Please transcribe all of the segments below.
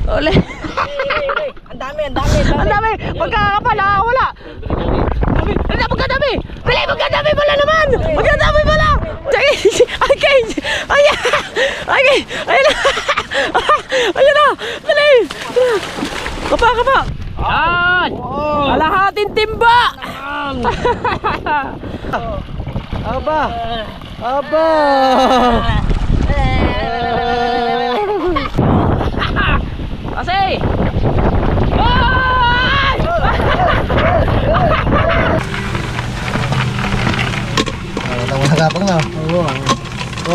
Uli. Ang dami, ang dami. Ang dami. Pagkakapal, wala. Magkadami. Dali, magkadami pala naman. Magkadami pala. Okay. Ayan. Okay. Ayan na. Ayan na. Dali. Kapa. Yan. Kalahating timba. Aba. Kasi. Nagapang na. Oo.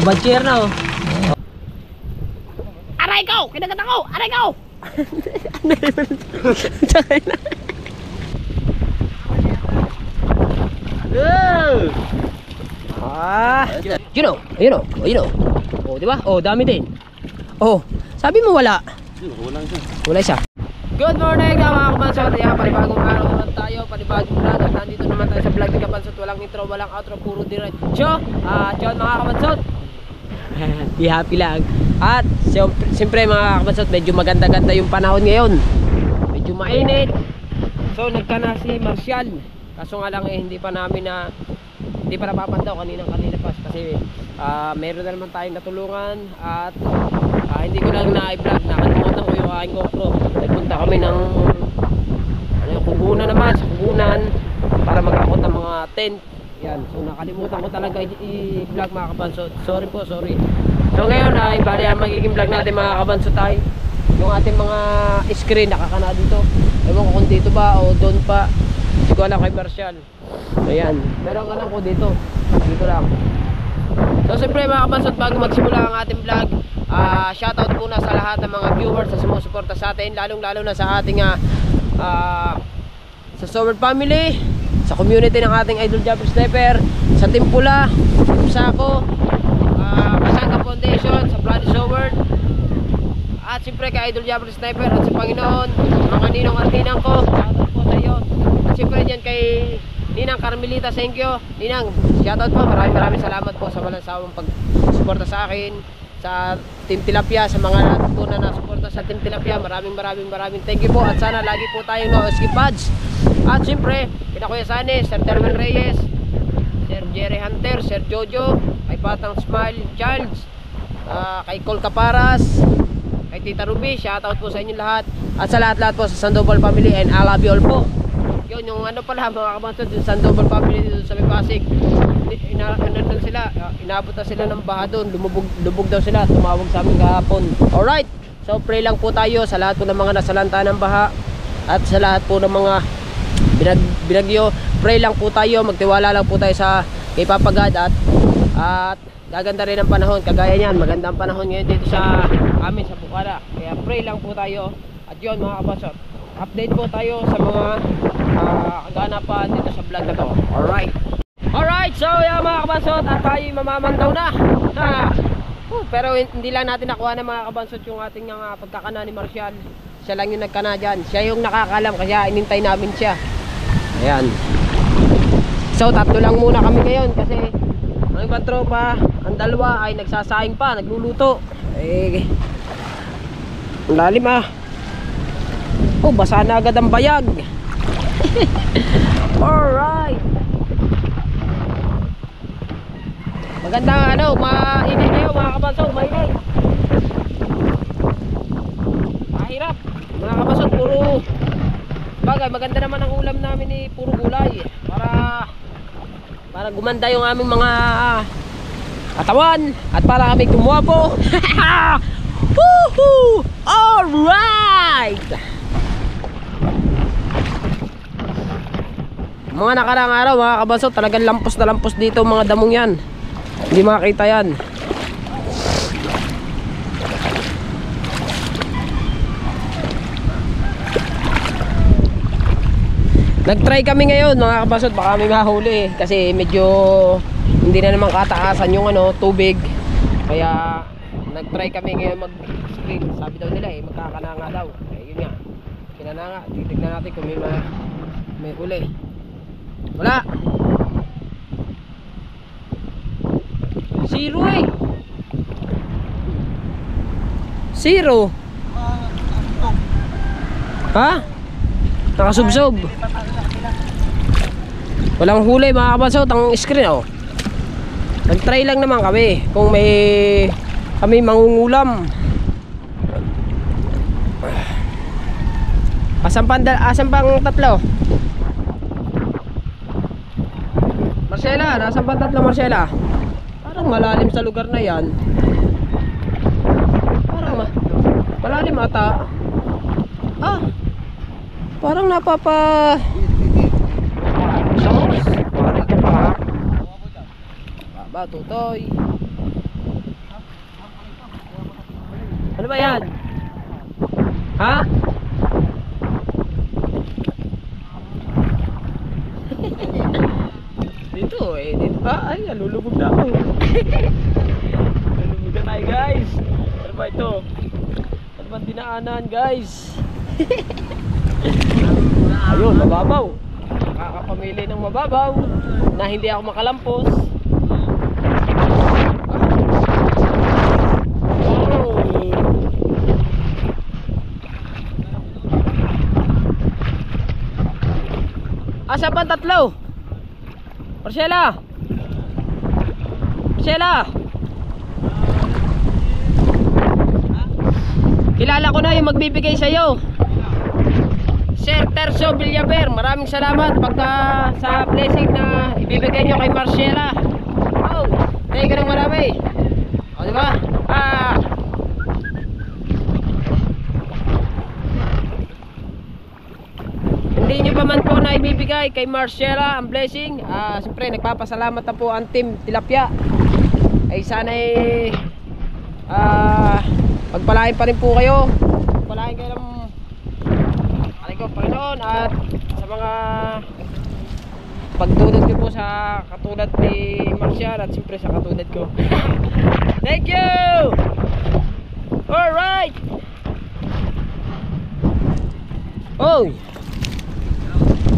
Badcher na oh. Aray ko! Kinagat ako! Aray ko! Tsakay na. Yun o. Oh, diba? Oh, dami din. Oh, sabi mo wala. Wala siya. Good morning mga kabansot. Panibagong araw naman tayo, panibagong vlog. At nandito naman tayo sa vlog ni kabansot. Walang intro, walang outro, puro diretso. John mga kabansot. Happy lang. At siyempre mga kabansot, medyo maganda-ganda yung panahon ngayon. Medyo mainit. So nagkana si Marcial. Kaso nga lang hindi pa napapandaw kanina pa kasi meron na naman tayong natulungan. At hindi ko lang na-vlog, nakalimutan ko yung aking GoPro. Nagpunta kami ng kugunan naman, sa kugunan para mag-akot ng mga tent. Yan, so nakalimutan ko talaga i-vlog mga kabansot. Sorry. So ngayon ay bali ang magiging vlog natin mga kabansot ay yung ating mga screen nakakana dito. Ewan ko kung dito ba o doon pa. Hindi ko alam kay Marcial. Ayan, meron ka lang ko dito lang. So siyempre mga kabansot, bago magsimula ang ating vlog, shoutout muna sa lahat ng mga viewers na sumusuporta sa atin, lalong-lalo na sa ating sa Sower family, sa community ng ating Idol Jumper Sniper, sa Team Pula, Team Sako, Kasangga Foundation, sa Bloody Sower, at siyempre kay Idol Jumper Sniper at sa Panginoon, mga ninong at ninang ko, shoutout po sa iyo. At siyempre dyan kay Ninang Carmelita, thank you Ninang, shoutout po, maraming salamat po sa walang sawang pagsuporta sa akin, sa Team Tilapia, sa mga lahat po na nasuporta sa Team Tilapia, maraming thank you po. At sana lagi po tayong no-skip ads. At siyempre kina Kuya Sane, Sir Termen Reyes, Sir Jerry Hunter, Sir Jojo, kay Patang Smile Charles, kay Col Caparas, kay Tita Ruby, shoutout po sa inyo lahat. At sa lahat po sa Sandoval family, and I love you all po. Yun, yung ano pala mga kabansot, yung Sandoval family dito sa Pasig, inabot na sila ng baha doon, lubog daw sila, tumawag sa amin kahapon. Alright, so pray lang po tayo sa lahat po ng mga nasalanta ng baha at sa lahat po ng mga binagyo. Pray lang po tayo, magtiwala lang po tayo sa kay Papa God. At gaganda rin ang panahon, kagaya niyan, maganda ang panahon ngayon dito sa amin sa Bukara. Kaya pray lang po tayo. At yun mga kabansot, update po tayo sa mga kaganapan dito sa vlog na to. Alright, so yan mga kabansot, at tayo mamamandaw na. Pero hindi lang natin nakuha na mga kabansot yung ating pagkakana ni Marcial. Siya lang yung nagkana dyan. Siya yung nakakalam, kaya inintay namin siya. Ayan. So tatlo lang muna kami ngayon kasi ang ibang tropa, ang dalawa ay nagsasaing pa, nagluluto. Ang lalim Oh, basa na agad ang bayag. Alright. Maganda mainit kayo mga kabansot, mainit. Mahirap mga kabansot, puro bagay, maganda naman ang ulam namin ni puro gulay para gumanda yung aming mga katawan at para kami gumuwapo. Woohoo! Alright! Mga nakarang araw mga kabansot, talagang lampos na lampos dito mga damong yan. Hindi makakita yan. Nag-try kami ngayon mga kabansot, baka may mahuli kasi medyo hindi na naman kataasan yung tubig. Kaya nag-try kami ngayon mag-screen. Sabi daw nila magkakananga daw. Yun nga, kinananga. Titignan natin kung may huli. Wala. Zero Zero. Ha? Nakasubsob. Walang huli mga kabansot ang screen oh. Nag-try lang naman kami kung may kami mangungulam. Asan pang tatlo? Marcela, nasan pang tatlo Marcela? Parang malalim sa lugar na yan. Parang malalim ata. Ah, parang napapa Samos, parang ka pa ha. Baba, tutoy. Ano ba yan? Ha? Dito eh, dito. Ah, ay, lulubog na ako. Lulubog na tayo guys. Ano ba ito? Ano ba dinaanan guys? Ayun, mababaw. Nakakapamili ng mababaw na hindi ako makalampos. Asa pa ang tatlo? Marcela! Marcela! Kilala ko na yung magbibigay sa'yo. Sir Terzo Villaver, maraming salamat pagka sa blessing na ibibigay nyo kay Marcela. Oh, thank you ng marami. O diba? Hindi nyo pa man po na ibibigay kay Marcela ang blessing. Siyempre nagpapasalamat na po ang team Tilapia. Ay sana pagpalain pa rin po kayo. Pagpalain kayo ng ko Panginoon at sa mga pagdunod ko po sa katulad ni Marcial at siyempre sa katulad ko. Thank you! Alright! Oy!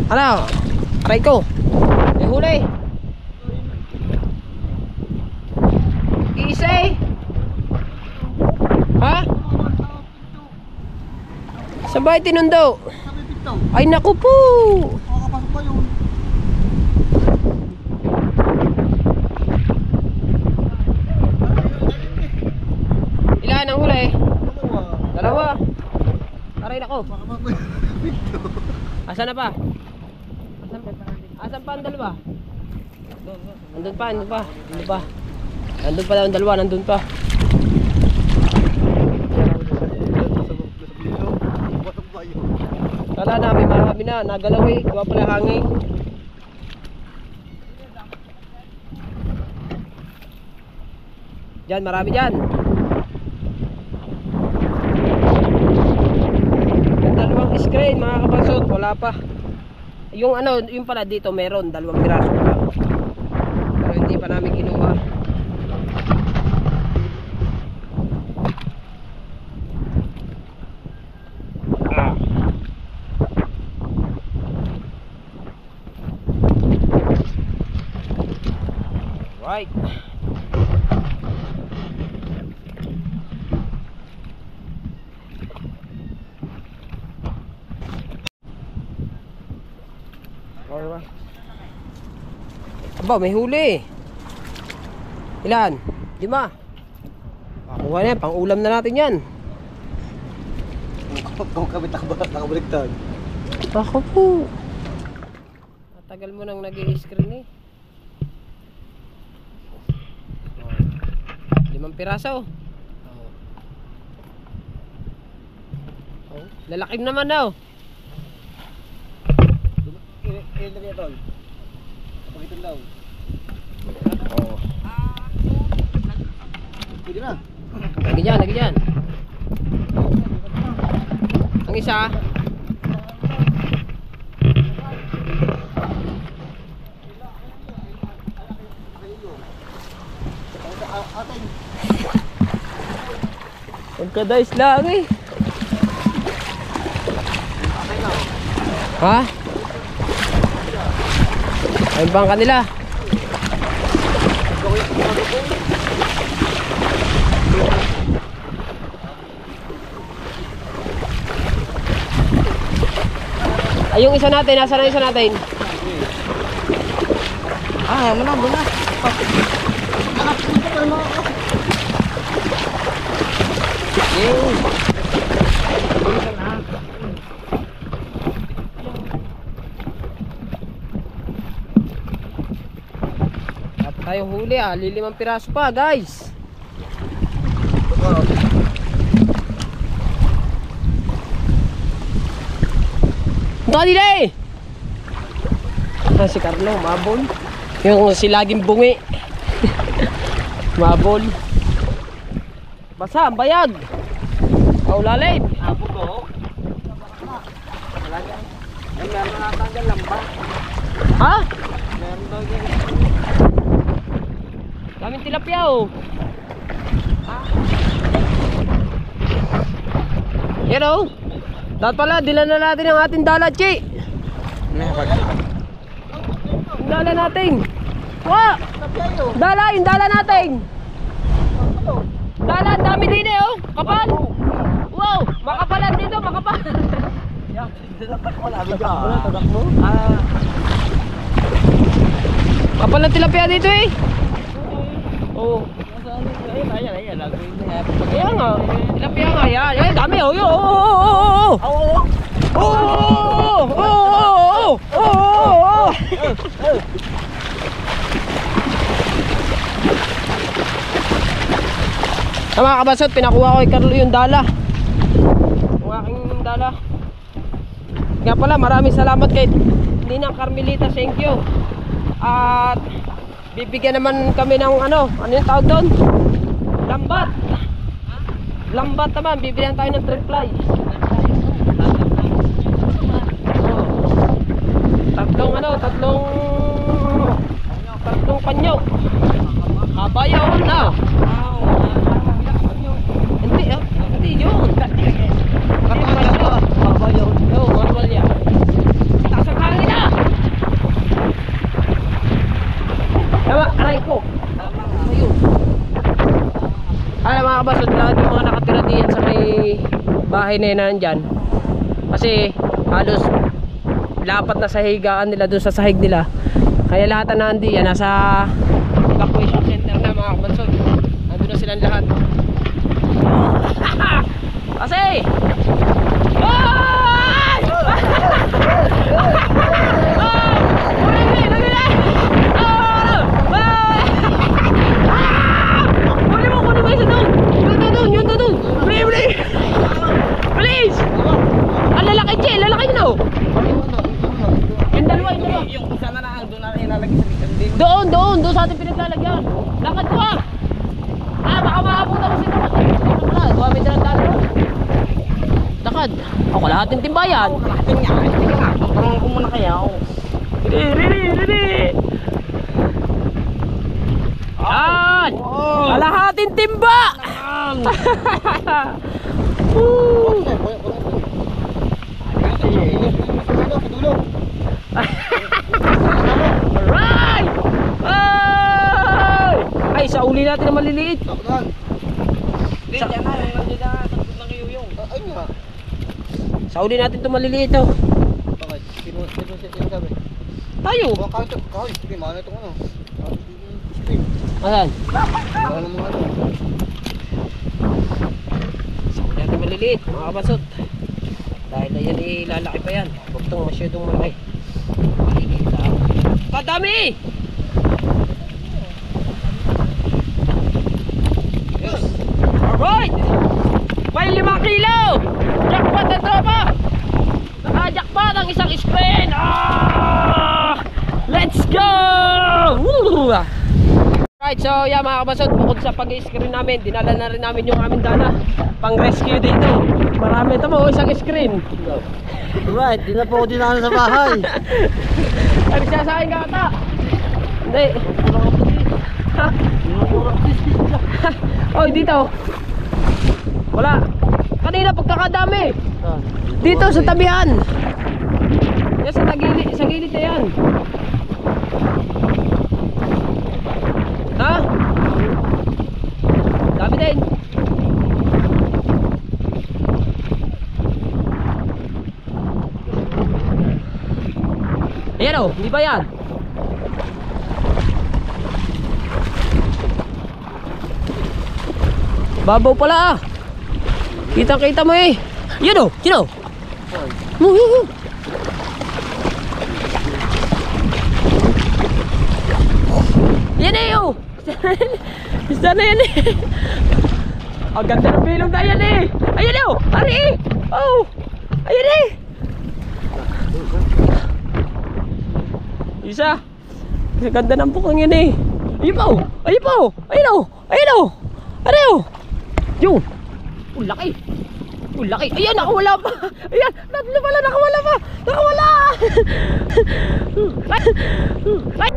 Ano? Aray ko! May huli! Isay! Ha? Sabay tinundo! Ay naku po! Makakapasok pa yun. Ilan ang huli? Dalawa. Aray nako. Asan na pa? Asan pa ang dalawa? Nandun pa. Nandun pa daw ang dalawa, nandun pa. Kala namin marami na, nagalawi, gawa pala hangin. Diyan, marami dyan. Yung dalawang screen mga kabansot, wala pa. Yung ano, yung pala dito meron, 2 piraso pa. Pero hindi pa namin kinuha. Right. Alright. Aba, may huli. Ilan? 5. Pakuha na yan, pang ulam na natin yan. Kung kami nakabaliktad. Ako po. Matagal mo nang nag-i-screen eh. 5 piraso. Lalaking naman daw. Ilan na ito? Pakitin daw. Pwede na. Lagi dyan. Ang isa. Pagka-dice lang eh. Ha? Ayun ba ang kanila? Ay, yung isa natin, nasa na isa natin? Ah, muna. At tayong huli lilimang piraso pa guys. Kanina eh! Si Carlo, mabol. Yung silaging bungi. Mabol. Basa, ang bayag. Kaulalim. Apo ko. Talaga. Ay, meron natanggal lamba. Ha? Meron daw yan. Daming tilapia oh. Yan oh. Dapat pala, dilan na natin ang ating dala, Chi. Yung dala natin. Wa! Dala, yung dala natin. Dala, ang dami din eh oh. Kapal. Wow, makapalan dito, makapal. Kapal na tilapia dito eh. Oh. Kaya nga, tilapia nga yan. Ay, dami oh. Mga kabasot, pinakuha ko kay Carlo yung dala. Yung aking dala. Nga pala, maraming salamat kay Ninang Carmelita, thank you. At bibigyan naman kami ng ano yung tawag doon? Lambat. Lambat naman, bibigyan tayo ng trip fly. Tatlong panyo. Kabayaw na. Hindi yun. Kabayaw. Oo, kabayaw. Taas ang hangin na. Tama, aray ko. Ayun. Mga kabasod, lahat yung mga nakatira diyan sa may bahay na yun nandyan. Kasi halos lapat na sa higaan nila doon sa sahig nila. Kaya lahat na nandiyan nasa evacuation center na mga kabasod. Nandun na silang lahat. Kasi please! Ang lalaki, Che! Lalaki nyo! Yung dalawa. Yung isa na doon na ilalagay sa likod. Doon sa ating pinaglalagyan. Lakad ko ah! Baka makapunta ko sila. Gawamit na ng dalo. Lakad. Ako lahating timbayan. Kalahatin nga. Parang ko muna kaya ako. Riri! Yan! Kalahating timba! Alright! Ay, sa uli natin na maliliit. Sa uli natin ito maliliit oh. Tayo. Ayan. Sa uli natin maliliit mga kabasot. Dahil na yan lalaki pa yan. Huwag itong masyadong malaki. Maliliit lang. Kadami! Alright! May 5 kilo! Jackpot na tropa! Naka-jackpot ang isang screen! Let's go! Woo! Alright, so yeah mga kabasot, bukod sa pag-screen namin, dinala na rin namin yung aming dala pang rescue dito. Marami ito mo, isang screen. Alright, di na po ako dinala sa bahay. Ano siya sa akin ka ata? Hindi. Oy, dito. Wala. Kanina pagkakadami. Dito sa tabihan. Yan sa gilid na yan. Ha? Dami din. Ayan o, hindi ba yan? Babaw pala ah. Kita-kita mo eh. Yan o, yun o. Yan eh o. Sana yan eh. Ang ganda ng bilog na yan eh. Ayan eh o, ari eh. Oh, ayan eh. Isa. Ang ganda ng bukang yan eh. Ayun pa o, ayun pa o. Ayun o, ayun o. Ano o. Yun. Oh, laki. Oh, laki. Ayan, nakawala pa. Ayan, tatlo pala, nakawala pa. Nakawala. Ay.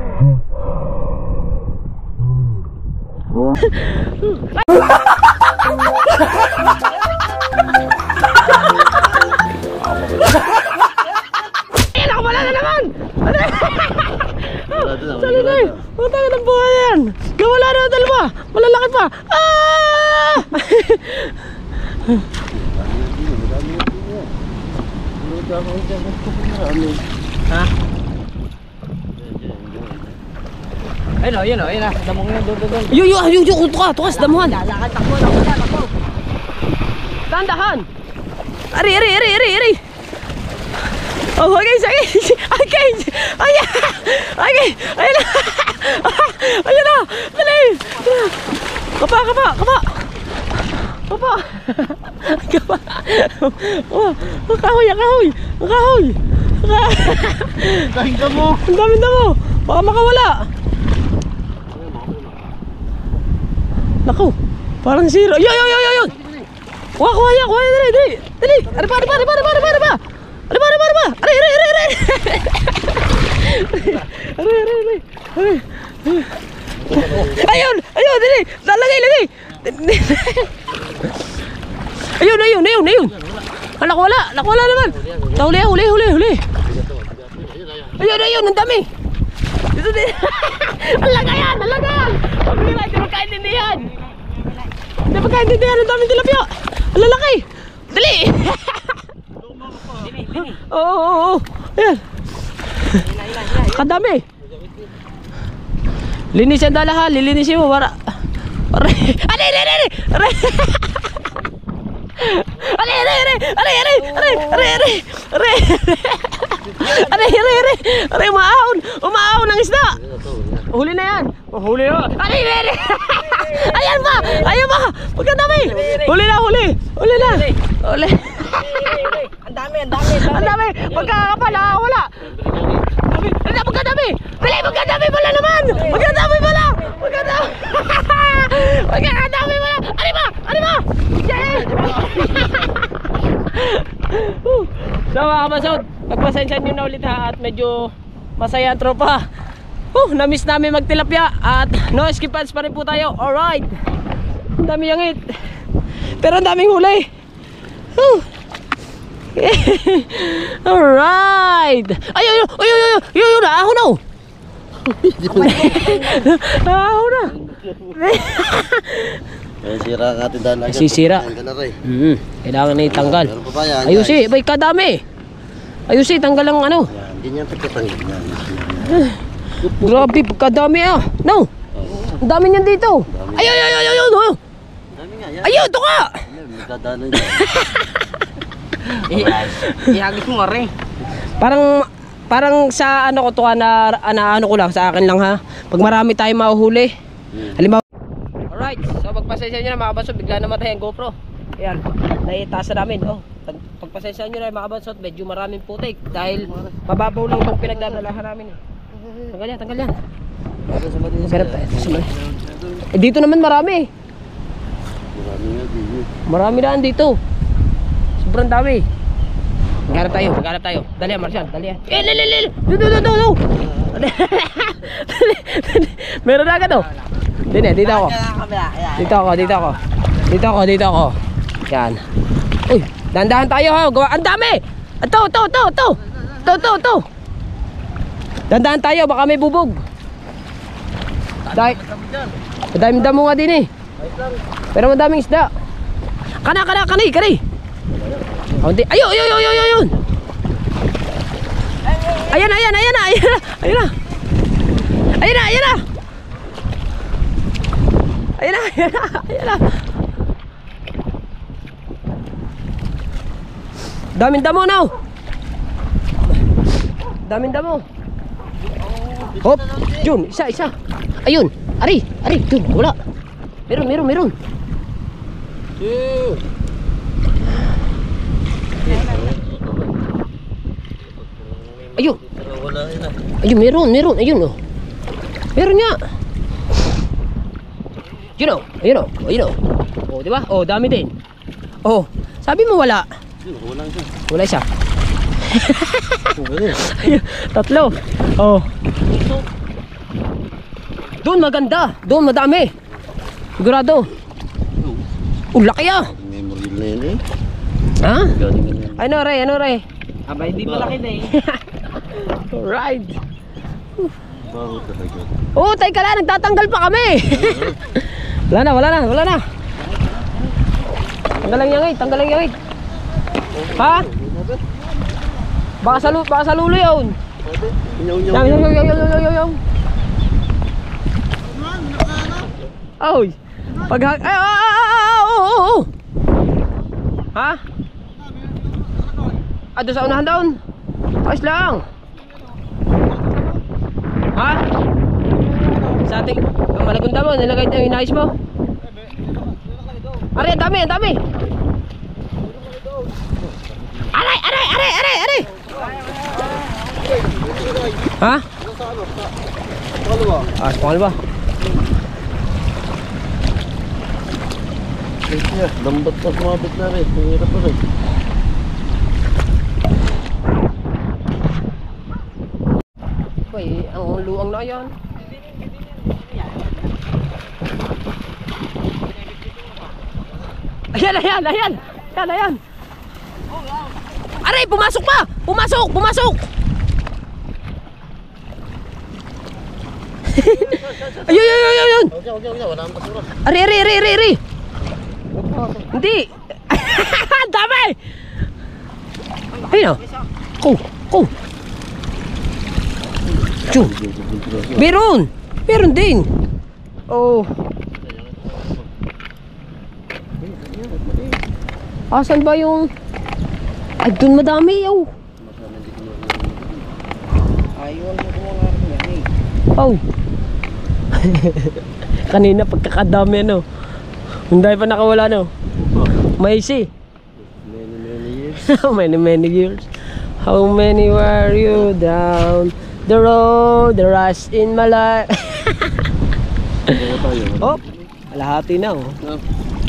Ayan, nakawala na naman. Sali na eh. Matangin ang buhay yan. Gawala na ang dalawa. Malalaki pa. Ah! Ha? Ayun o, ayun o, ayun o. Damong yun, doon. Yun, tukas, damuhan. Lalakad, takbo. Tandahan. Ari. Oh, okay. Ayun na. Dali. Kapa. Oh, kahoy. Dahil ka mo. Ang dami. Baka makawala. Naku, parang zero. Yun. Kuha yan. Dali. Ano ba? Ari. Ayun, dali. Lagay. Ayun. Nakuwala naman. Huli. Ayun, ang dami. Dito din. Ang lagayan. Huwag nila, hindi magkaintindihan. Ang dami tilapia. Ang lalaki. Dali. Oo. Ayan. Kadami. Linisin dalahan. Lilinisin mo para. Aray. Umaahon ng isda. Huli na yan. Huli na. Ayan pa. Pagkadami. Huli na. Ang dami. Pagkakapal, wala. Pagkadami. Dali, pagkadami pala naman. Pagkadami pala. Ano ba? So mga kabasod, pagpasensya nyo na ulit ha. At medyo masaya ang tropa. Na-miss namin magtilapia. At no skip ads pa rin po tayo. Alright. Ang dami yangit. Pero ang daming huli. Alright. Ayun. Ahon na. Ahon na. Sira ang ating daan agad. Sisira. Kailangan na itanggal. Ayusin, bay kadami. Ayusin, tanggal ang ano. Hindi niya pagkatanggal niya. Grabe, kadami ah. No. Ang dami niyan dito. Ayun. Dami nga yan. Ayun, ito ka. Magdadaanan niya. Ihagis mo nga rin. Parang sa ano ko to na ano ko lang, sa akin lang ha. Pag marami tayong mahuhuli. Halimbawa. Alright, so pagpasensya nyo na mga kabasod, bigla namatay ang GoPro. Ayan, naitaas na namin. Pagpasensya nyo na mga kabasod, medyo maraming putik. Dahil mababaw lang itong pinagdadalahan namin. Tanggal yan. Sarap tayo. Dito naman marami. Marami na dito. Sobrang dami. Maghanap tayo. Dali yan, Marcial. Dali yan. No. Meron na agad oh. Dito ako. Dito ako. Yan. Uy, dahan-dahan tayo ha. Ang dami. Ito. Dahan-dahan tayo, baka may bubog. Madaming damo nga din eh. Pero madaming isda. Kanay. Ayun. Ayan na, ayan na, ayan na, ayan na. Ayan na. Ayan na, ayan na. Ayan na, ayan na, ayan na. Daming damo na. Daming damo. Hop, Jun, isa, isa. Ayun, ari, ari, Jun, wala. Meron, meron, meron. Ayun. Ayun, meron, meron, ayun oh. Meron nga. Yun oh, ayun oh, ayun oh. Oh, di ba? Oh, dami din. Oh, sabi mo wala. Wala isa. Tatlo. Oh. Doon maganda, doon madami. Sigurado. Oh, laki ah. Memorable na yan eh. Ha? Galing na yan. Ano re, ano re? Aba, hindi malaki na eh. Alright. Bago talaga. Oh, teka lang, nagtatanggal pa kami. Wala na, wala na, wala na. Tanggalan yung tanggalan yung ha? Baka sa lulo yun. Yaw. Oy. Pag oh. Ha? Doon sa unahan doon. Ayos lang. Ha? Sa ating malagunda mo, nilagay yung inayos mo. Are, dami, dami. Aray. Ha? Sa pangalawa. Lambat pa sumabit na rin. Hirap pa rin. Uy, ang luang na yan. Ayan. Aray, pumasok pa! Pumasok! Ayun! Okay, wala ang basura. Ari! Hindi! Dami! Ayun o! Ko! Chun! Meron din! Oh! Asan ba yung... Ay, dun madami yaw! Ayun mo kung nga rin yan eh. Oh! Kanina pagkakadami no. Hindi pa nakawala no. Maisi. Many years. How many were you down the road, the rush in my life? Oh, lahati na oh.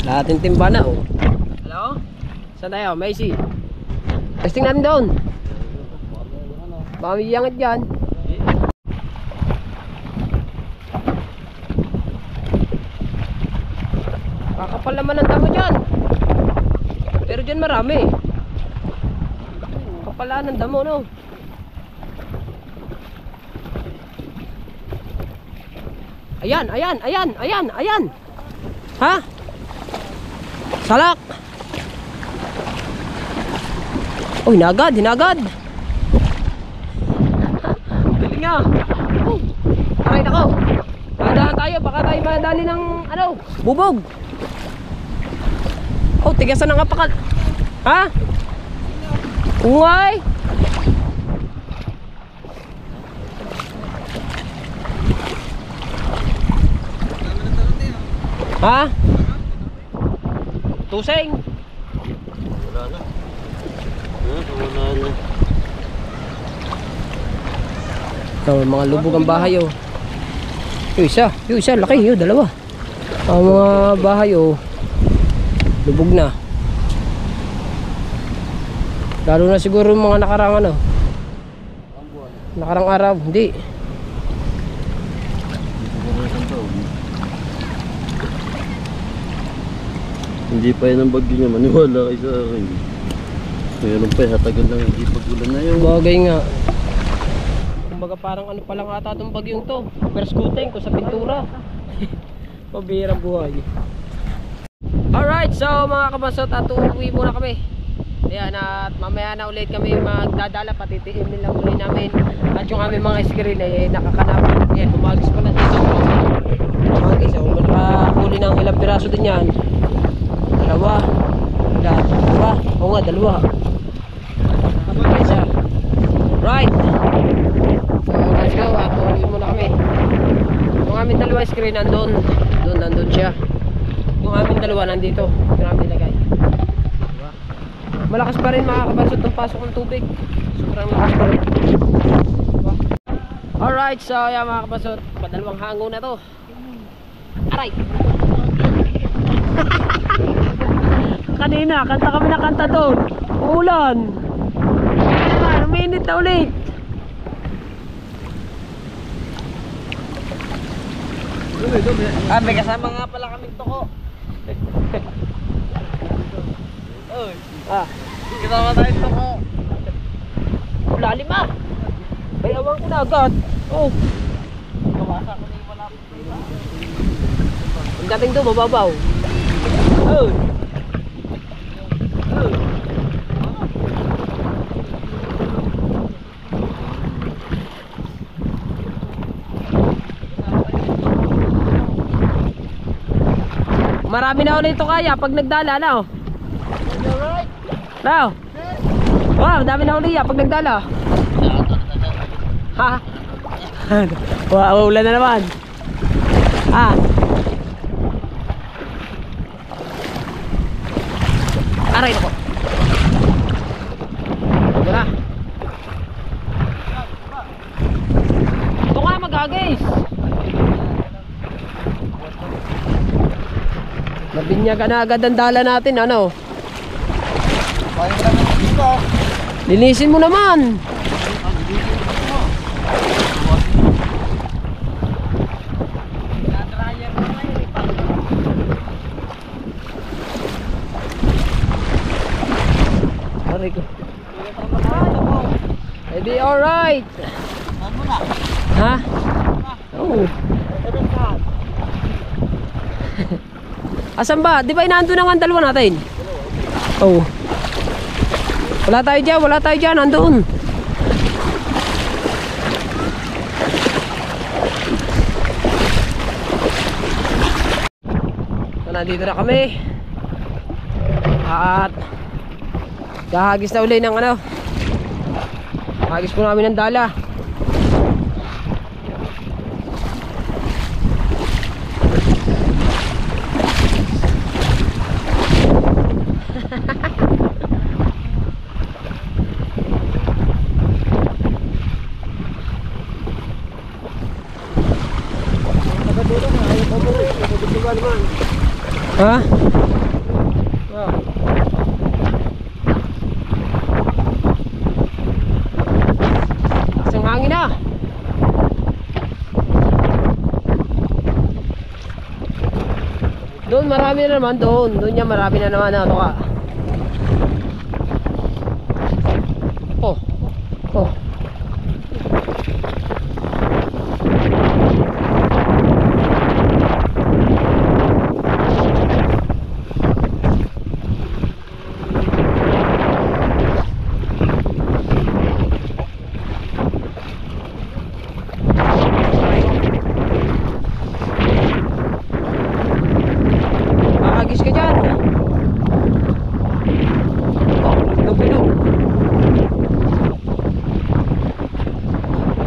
Lahating timba na oh. Hello? Saan tayo? Maisi. Testing natin doon. Baka may iyangit dyan. Kakapal naman ang damo dyan. Pero dyan marami. Kapalaan ng damo no. Ayan. Ha? Salak. Oh, hinagad. Galing nga. Oh, aray nako. Dahan tayo, baka tayo madali ng bubog. Oh, tigasan ng apakal. Ha? Ungay. Ha? Tuseng. Wala na. Mga lubog ang bahay oh. Yung isa, laki yun, dalawa. Ang mga bahay oh, lubog na. Lalo na siguro mga nakarang nakarang araw, hindi. Hindi pa yan ang bagyo niya, maniwala kayo sa akin. Mayroon pa, hatagal lang hindi pagulan na yun. Bagay nga. Kumbaga parang pa lang ata itong bagyong to. Perskuteng ko sa pintura. Pabirang buhay. Alright, so mga kabasot, at uuwi muna kami. Ayan, at mamaya na ulit kami magdadala, patitiimin lang ulit namin. At yung aming mga screen ay nakakanap. Ayan, humagis pa na dito. Humagis, makahuli ng ilang piraso din yan. Dalawa. Oo nga, dalawa. Isa. Right. So, let's go. At uwi muna kami. Yung aming dalawa screen nandun. Nandun siya. Yung aming dalawa nandito. Yung aming lagay. Diba? Malakas pa rin mga kabansot ng pasok ng tubig. Sobrang lakas pa rin. Diba? Alright, so yan mga kabansot. Padalawang hango na to. Aray! Kanina, kanta kami na kanta doon. Uulan. Minute na ulit. May kasama nga pala kaming toko. Kasama tayong toko. Lalim ah. Bayawang ko na agad. Oh. Kawasa ko na yung malapit. Ang dating doon, mababaw. Marami na ulit ito kaya pag nagdala na oh. Now. Wow, dami na ulit pag nagdala. Ha? Wow, ulan na naman. Aray nako. Wala. Ito nga magagis. Nabinyagan na agad ang dala natin, ano? Linisin mo naman. Aray ko. Edi alright. Ha? Oh. Asan ba? Di ba inaando na nga ang dalawa natin? Oh. Wala tayo dyan, nandoon. So, nandito na kami. At kahagis na uli ng ano. Hagis po namin ng dala. Ha? Wow. Isang hangin na. Doon marami na naman doon. Doon niya marami na naman. Ano ka? Oh. Oh. Agis ka dyan. Oh, bilog-bilog.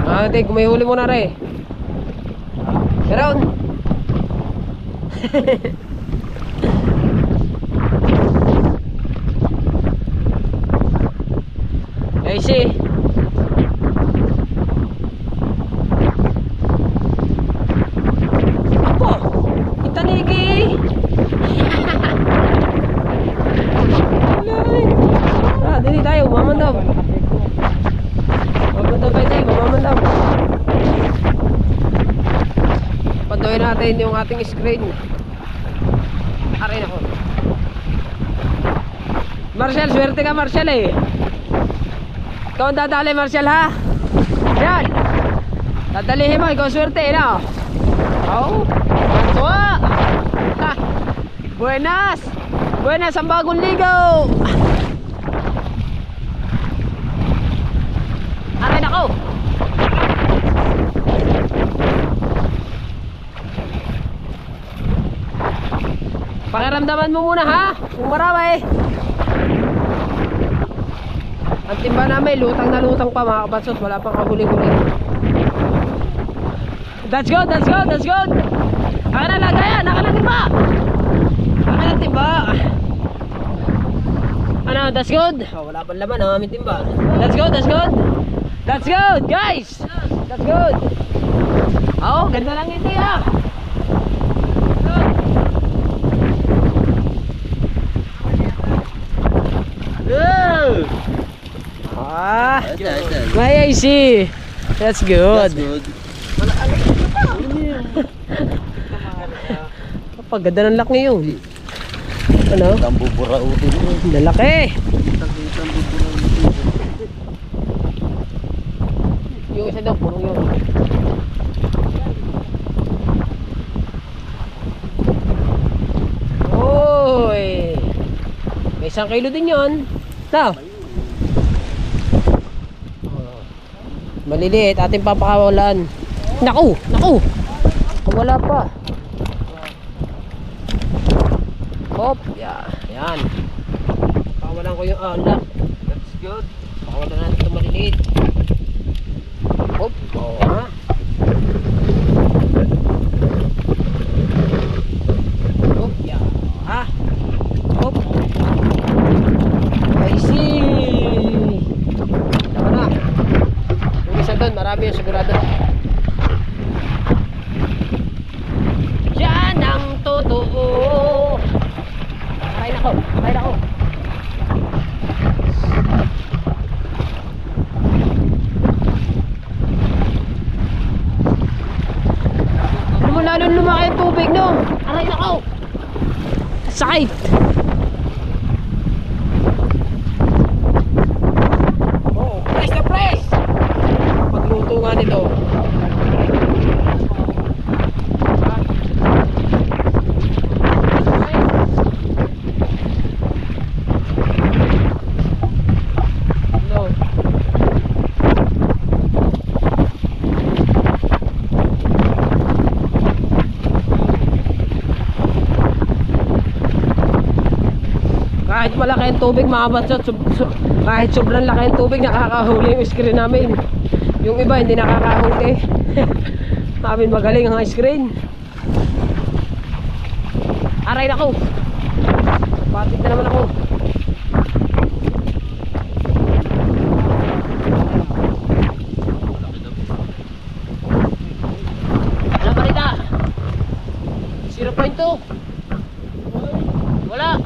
Ate, kung may huli mo na rin. Meron. Ay si. Apo, itanigi. Dili tayo, mamandam. Mamandam tayo, mamandam. Pandoy natin yung ating screen. Aray nako. Marshall, swerte ka Marshall eh. Ikaw ang dadali Marshall ha. Yan. Dadalihin mo, ikaw swerte eh no. Oh, tuwa. Buenas. Buenas ang bagong ligaw. Pakiramdaman mo muna ha. Kung marami. Ang timba namin, lutang na lutang pa mga kabatsot. Wala pang kahuli-huli. That's good, that's good, that's good. Aka na lagayan, aka na timba. Aka na timba. Ano, that's good. Oh, wala pang laman ang aming timba. That's good, that's good. That's good, guys. That's good. Oh, ganda lang ito ya. Ah, may I see. That's good. That's good. Paganda ng laki yun. Ano? Tambubura utin mo. Lalaki. Yung isa daw, pulong yun. Oy! May 1 kilo din yun. Ito. Maliliit, ating papakawalan. Naku! Naku! Wala pa. Hop! Yan. Pakawalan ko yung alak. That's good. Pakawalan natin ito maliliit. Hop! Oo ha. Hop! Yan. Ha? Hop! I see! Tama na. Yung isa doon, marami yung sigurado. Yan ang totoo. Kain ako, kain ako. Lalo lumaki ang tubig no. Aray nako. Sakit. Oh, press na press. Pagluto nga nito. Kahit malaki ang tubig mga batsot, kahit sobrang laki ang tubig, nakakahuli yung screen namin. Yung iba hindi nakakahuli. Namin magaling ang screen. Aray na ko. Batik na naman ako. Ano pa rita? 0.2. Wala.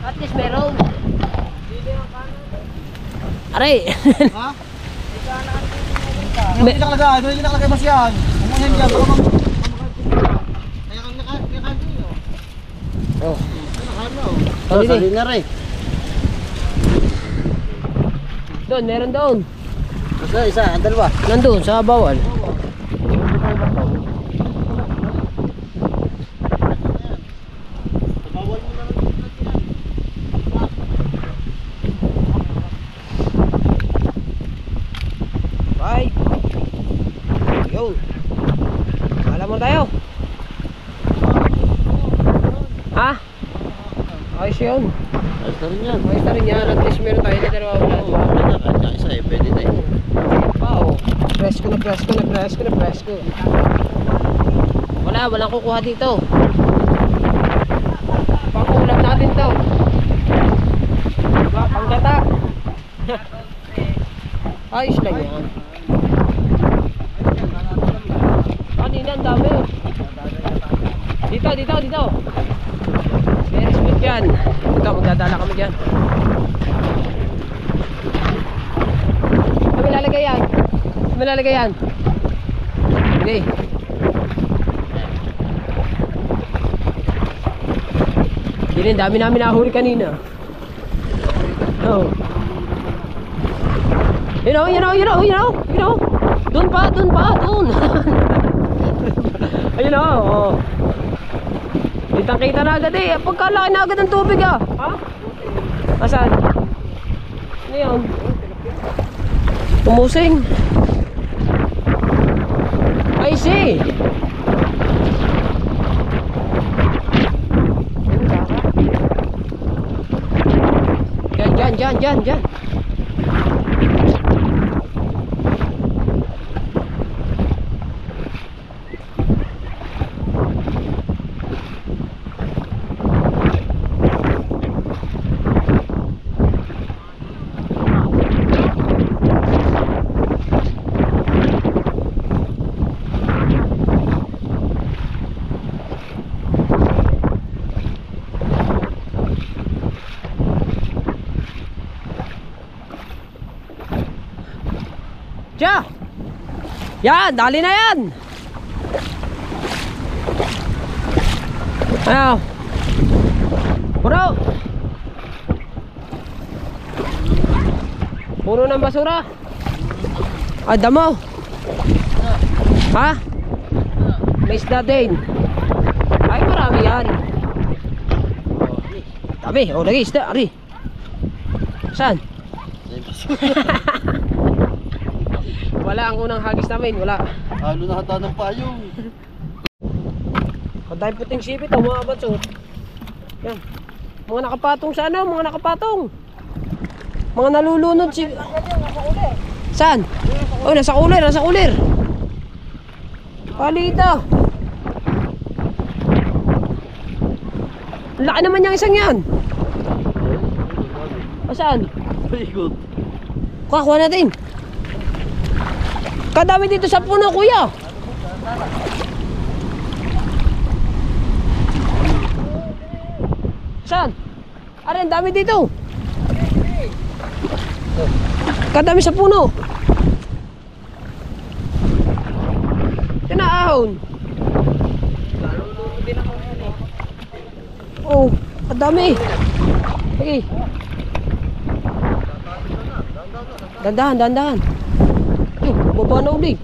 At least meron. Aray. Ha? Hindi nakalagay mas yan. Umuhin dyan. Kaya kang nakakantin nyo. Oh. Ito, sali na rin. Doon, meron doon. Isa, ang dalawa. Nandun, sa bawal. Bye. Yun. Alam mo tayo. Ha? Ayos yun. Ayos na rin yan. Ayos na rin yan. At least meron tayo na dalawa. Kahit isa eh, pwede na eh. Oo. Press ko. Walang kukuha dito. Pang-ulam natin to. Panggata. Ayos lang yan. Kanina ang dami. Dito. Very smooth yan. Ito, magdadala kami dyan. Kami lalagay yan. Okay. Yun, dami namin nahuli kanina. Oh. You know. Doon pa. Ayun oh. Kitang-kita na agad eh. Pagkalaki na agad ng tubig ah. Ha? Asan? Ano yun? Tumusing. I see. Diyan. Diyan. Yan, dali na yan. Ayaw. Puro. Puro ng basura. Ah, damo. Ha? May isda din. Ay, marami yan. Dami. O, lagi isda. Ari. Saan? Wala ang unang hagis namin, wala. Halo na hata ng payong. Kadahil puting sipit, mga batsot. Yan. Mga nakapatong sa ano, mga nakapatong. Mga nalulunod si... Saan? Oh, nasa kulir. Palita. Laki naman yung isang yan. O saan? Paikot. Kuha natin. Kadami dito sa puno, kuya. Saan? Ayan, dami dito. Kadami sa puno. Tinaahon. Oh, kadami. Sige. Dandahan. Baba na ulit.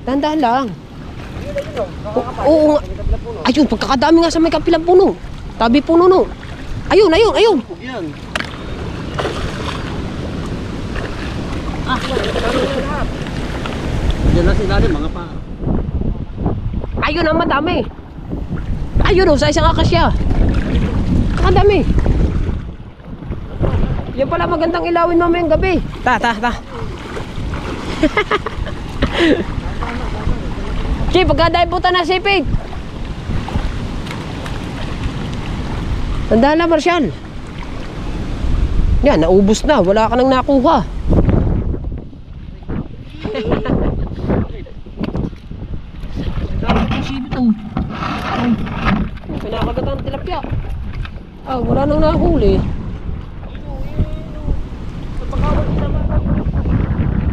Dandahan lang. Oo nga. Ayun, pagkakadami nga sa may kapilang puno. Tabi puno no. Ayun. Yan. Diyan na sila rin, mga pa. Ayun ang madami. Ayun o, sa isang akasya. Kakadami. Yan pala magandang ilawin mamayang gabi. Ta. Chi, pagkadahil puta na sipig. Tandaan na, Marshall. Yan, naubos na. Wala ka nang nakuha. Pinakagat ang tilapia. Wala nang nahuli.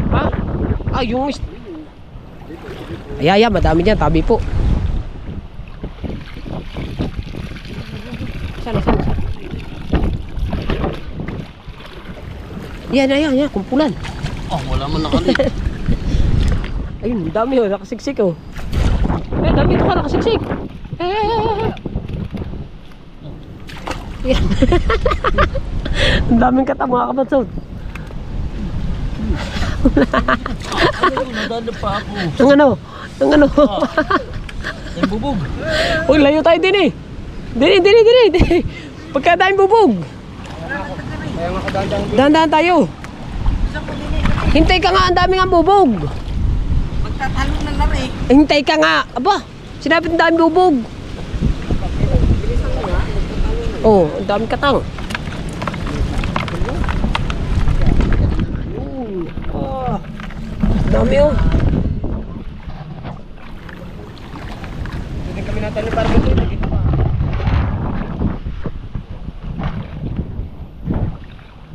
Ha? Yung Ay, madami dyan. Tabi po. Sana. Yan. Kumpulan. Wala man nakalit. Ayun, dami oh. Nakasiksik oh. Dami ito ka. Nakasiksik. Yan. Ang daming kata mga kabatsod. Nadala pa ako. Ang ano? Yung bubog. Uy, layo tayo din eh. Dini. Pagkadaming bubog. Dahan-dahan tayo. Hintay ka nga, ang dami nga bubog. Magtatalong na lang eh. Hintay ka nga. Aba, sinabi ang daming bubog. Oh, ang daming katang. Dami oh. Hindi kami natanong para dito. Dito pa.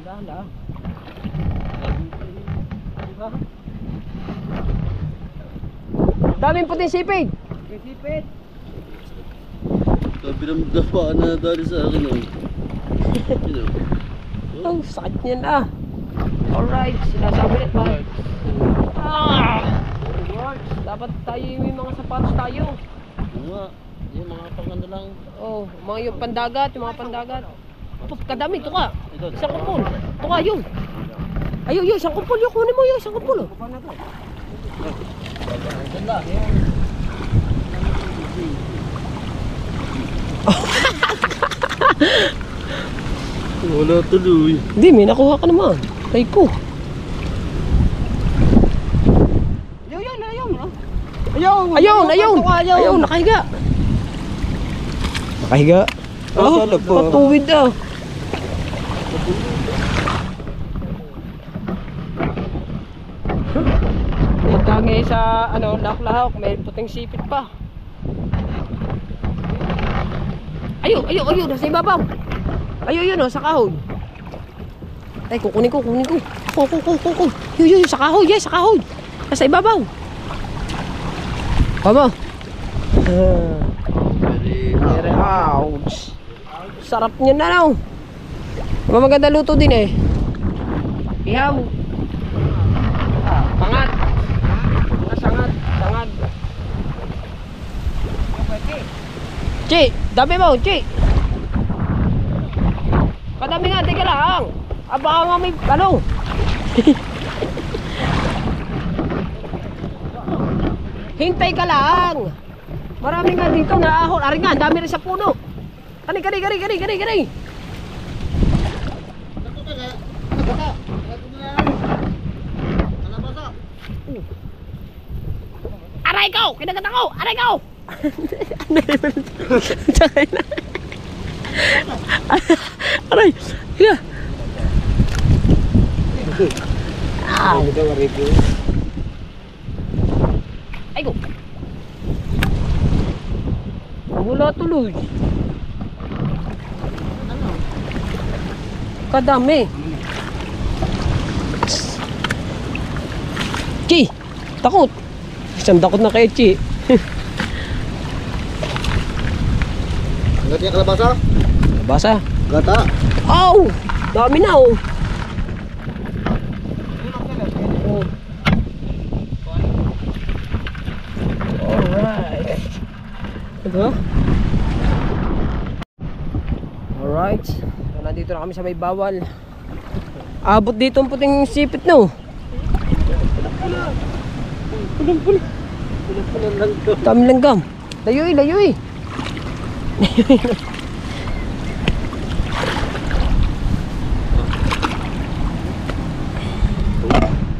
Dahan. Daming puting sipig. Sipit. Sabi ng dapaan na dali sa akin oh. Oh, sakit niyan ah. Alright, sinasabi ulit ba? Dapat tayo may mga sapatos tayo. Yung mga pangano lang. Oh, mga yung pandagat, kadami, ito ka. Isang kumpol. Ito ka, yun. Ayun, yun, isang kumpol. Yun, kunin mo yun, isang kumpol. Oh. Wala tuloy. Hindi, may nakuha ka naman. Tay ko. Ayun, nakahiga. Nakahiga. Oh, patuwid ah. Tangi sa ano, laklahok, may puting sipit pa. Ayun, nasa ibabaw. Ayun, yun, oh, sa kahoy. Ay, kukunin ko. Yun, sa kahoy, yes, sa kahoy. Nasa ibabaw. Kama. Very ouch. Sarap niya na lang. Maganda luto din eh. Ihaw. Pangat. Sangad. Chi, dami mo, Chi. Padami nga, teka lang. Aba nga may, ano? Hintay ka lang. Marami nga dito na ahon. Ari nga, dami rin sa puno. Kani. Aray ko! Kinagat ako! Aray ko! Aray! Hiya! Ay ko! Wala tuloy. Kadami. Chi! Takot! Isang takot na kay Chi. Agad yung kalabasa? Basa. Gata. Aw! Dami na oh. Alright. Ito? Alright. So, nandito na kami sa may bawal. Abot dito ang puting sipit no. Pulang langgam. Dami langgam. Layoy.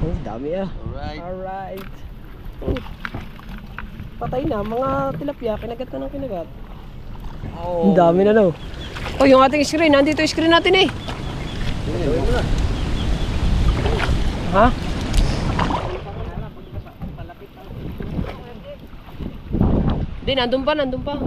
Oh, dami ah. Alright. Patay na, mga tilapia, kinagat na ng kinagat. Oh. Ang dami na no. Oh, yung ating screen, nandito yung screen natin eh. Ha? Hindi, nandun pa.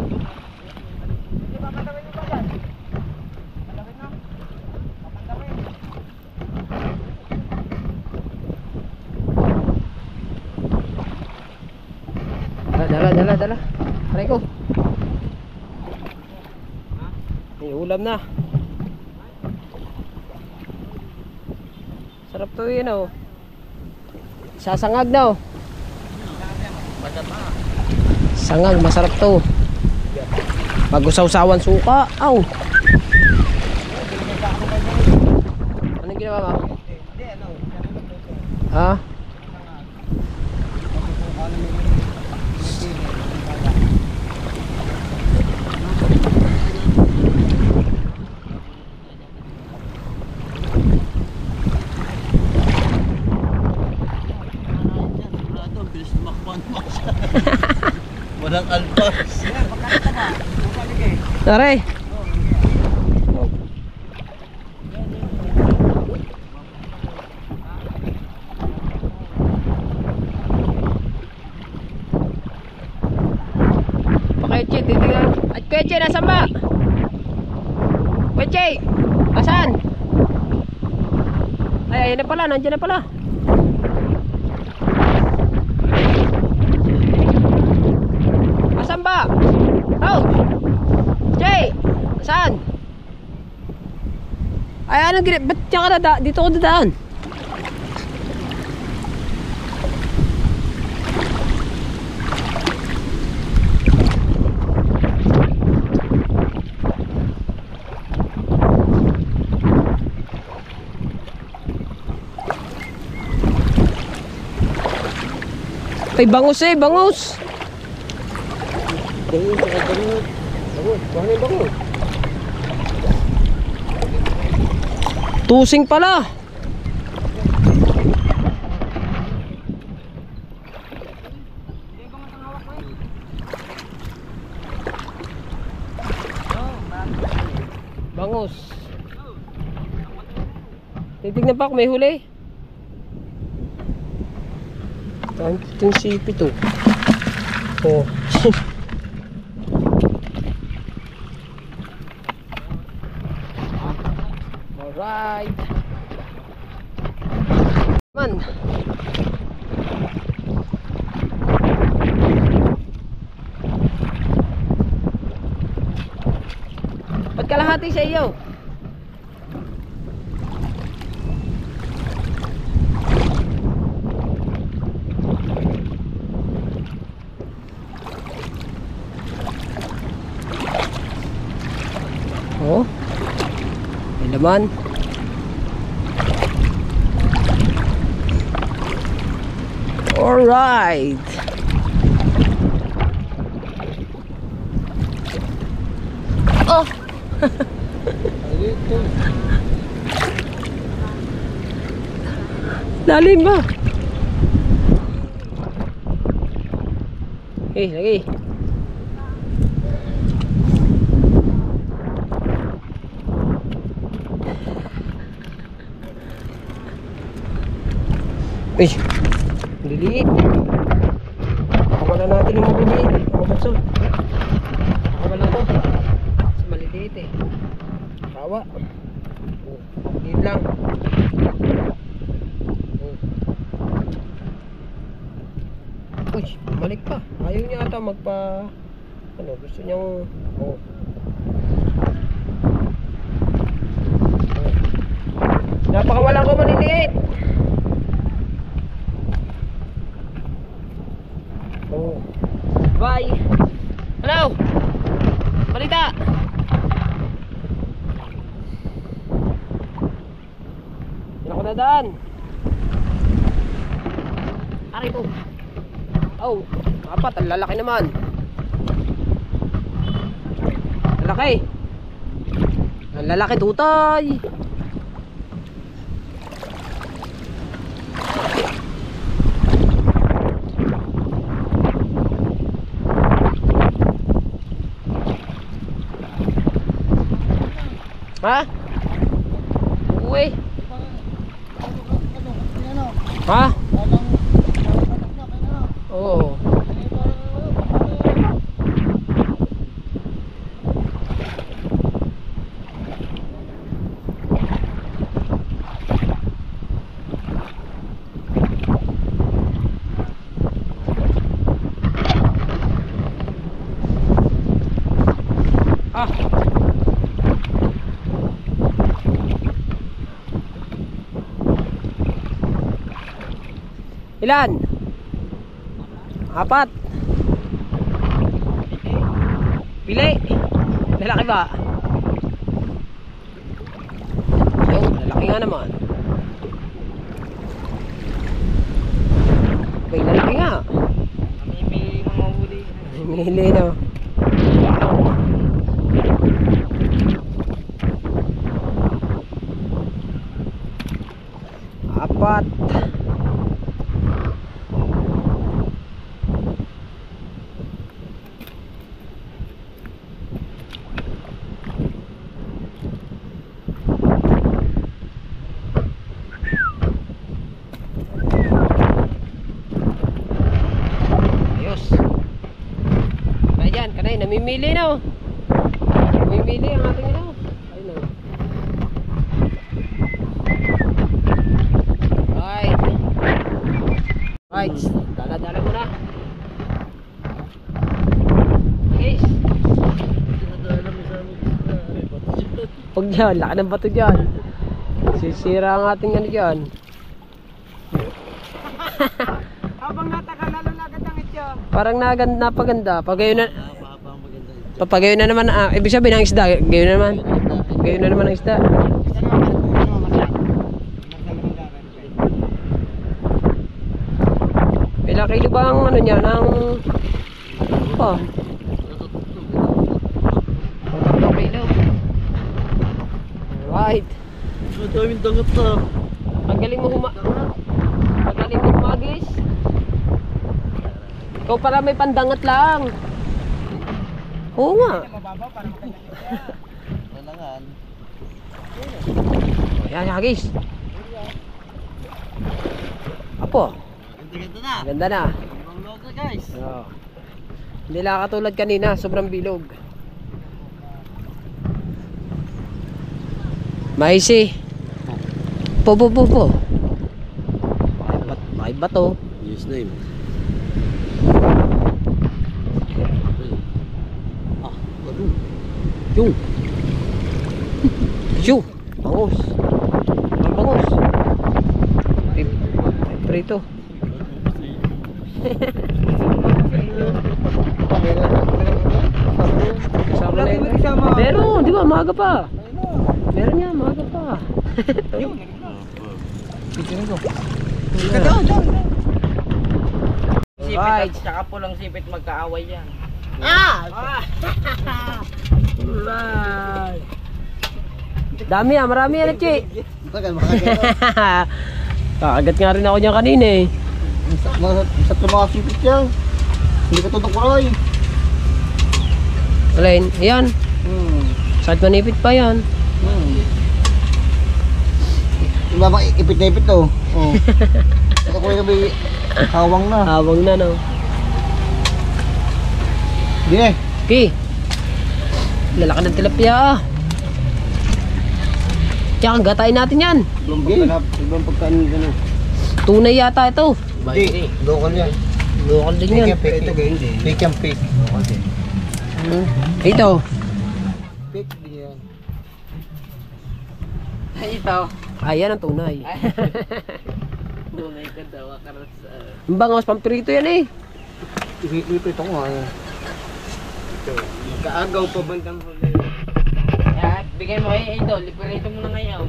Dala. Aray ko. May ulam na. Sarap to yun oh. Sasangag na oh. Sangag, masarap to. Pag-usaw-sawan suka. Aw. Anong ginawa mo? Ha? Walang alpas. Aray. Pakeche, titignan. At Keche, nasan ba? Keche, asan? Ay, ayan na pala, nandiyan na pala. Asan ba? Oh! Jay! Saan? Ay, anong gina... Ba't diyan ka na dito ko dadaan? Ay, bangus eh, bangus. Bangus, saka bangus. Bangus, kuha na yung bangus. Tusing pala. Bangus. Titignan pa kung may huli. Dami itong sipi to. Oh. Alright. Man. Ba't kalahati sa iyo? Oh, may laman. Alright. Oh. Lalim ba? Lagi. Uy, liliit. Pakawalan natin yung maliliit. Pakabatso. Pakawalan ko. Kasi maliliit eh. Kawa. Oh, liit lang. Oh. Uy, balik pa. Ayaw niya ata magpa... Ano, gusto niyang... Oh. Napakawalan ko maliliit. Oh. Bye. Hello. Balita. Hindi ako nadaan. Ari po. Oh, apat. Ang lalaki naman. Lalaki. Ang lalaki tutay. Ha? Uwi. Ha? Oo. Ah. Ilan? Apat. Pili. Lalaki ba? Ayun, lalaki nga naman. May lalaki nga. May mga huli. Mili no. Apat. Kanay, namimili na oh. Namimili ang ating ino. Ayun oh. Right. Right. Dala-dala mo na. Okay. Pag yan, laki ng bato dyan. Sisira ang ating ano dyan. Habang natagal, lalo na agad ang ityo. Parang napaganda. Pagayon na. Papagayon na naman. Ibig sabihin ng isda. Gayon na naman. Gayon na naman ang isda. Ilang kilo ba ang ano niya? Ng... Oh. 3 kilo. Alright. Ang daming dangat na. Ang galing mo humagis. Ikaw para may pandangat lang. Oo nga. Kailangan. Yan, hagis. Apo. Ganda na. Ganda na. Ibang logo guys. Oh. Hindi lang katulad kanina, sobrang bilog. Maisi. Po. May bato. Yes na yun. Ano? Yung. Shoo. Bangus. Bangus. Prito. Meron, di ba? Maaga pa. Meron yan, maaga pa. Sipit Right. at saka pulang sipit magkaaway yan. Alright. Dami ah, marami yan, Chi. Kakagat nga rin ako niyan kanina eh. Sa tumakasipit yan. Hindi ka tutukuray. Alin, ayan. Sakit manipit pa yan. Yung babang ipit na ipit to. Ako ko yung may hawang na. Hawang na no. Hindi eh. Okay. Lalaki ng tilapia ah. Tsaka gatayin natin yan. Ibang pagkain gano'n. Tunay yata ito. Hindi. Local yan. Local din yan. Ito ganyan din. Fake yan fake. Local din. Ito. Fake din yan. Ay, ito. Ayan ang tunay. Tunay ka daw. Akarat sa... Ang bangos, pampirito yan eh. Ipit ako nga. Kaagaw pa bandang huli. Kaya, bigay mo kay Idol. Liperito mo na ngayon.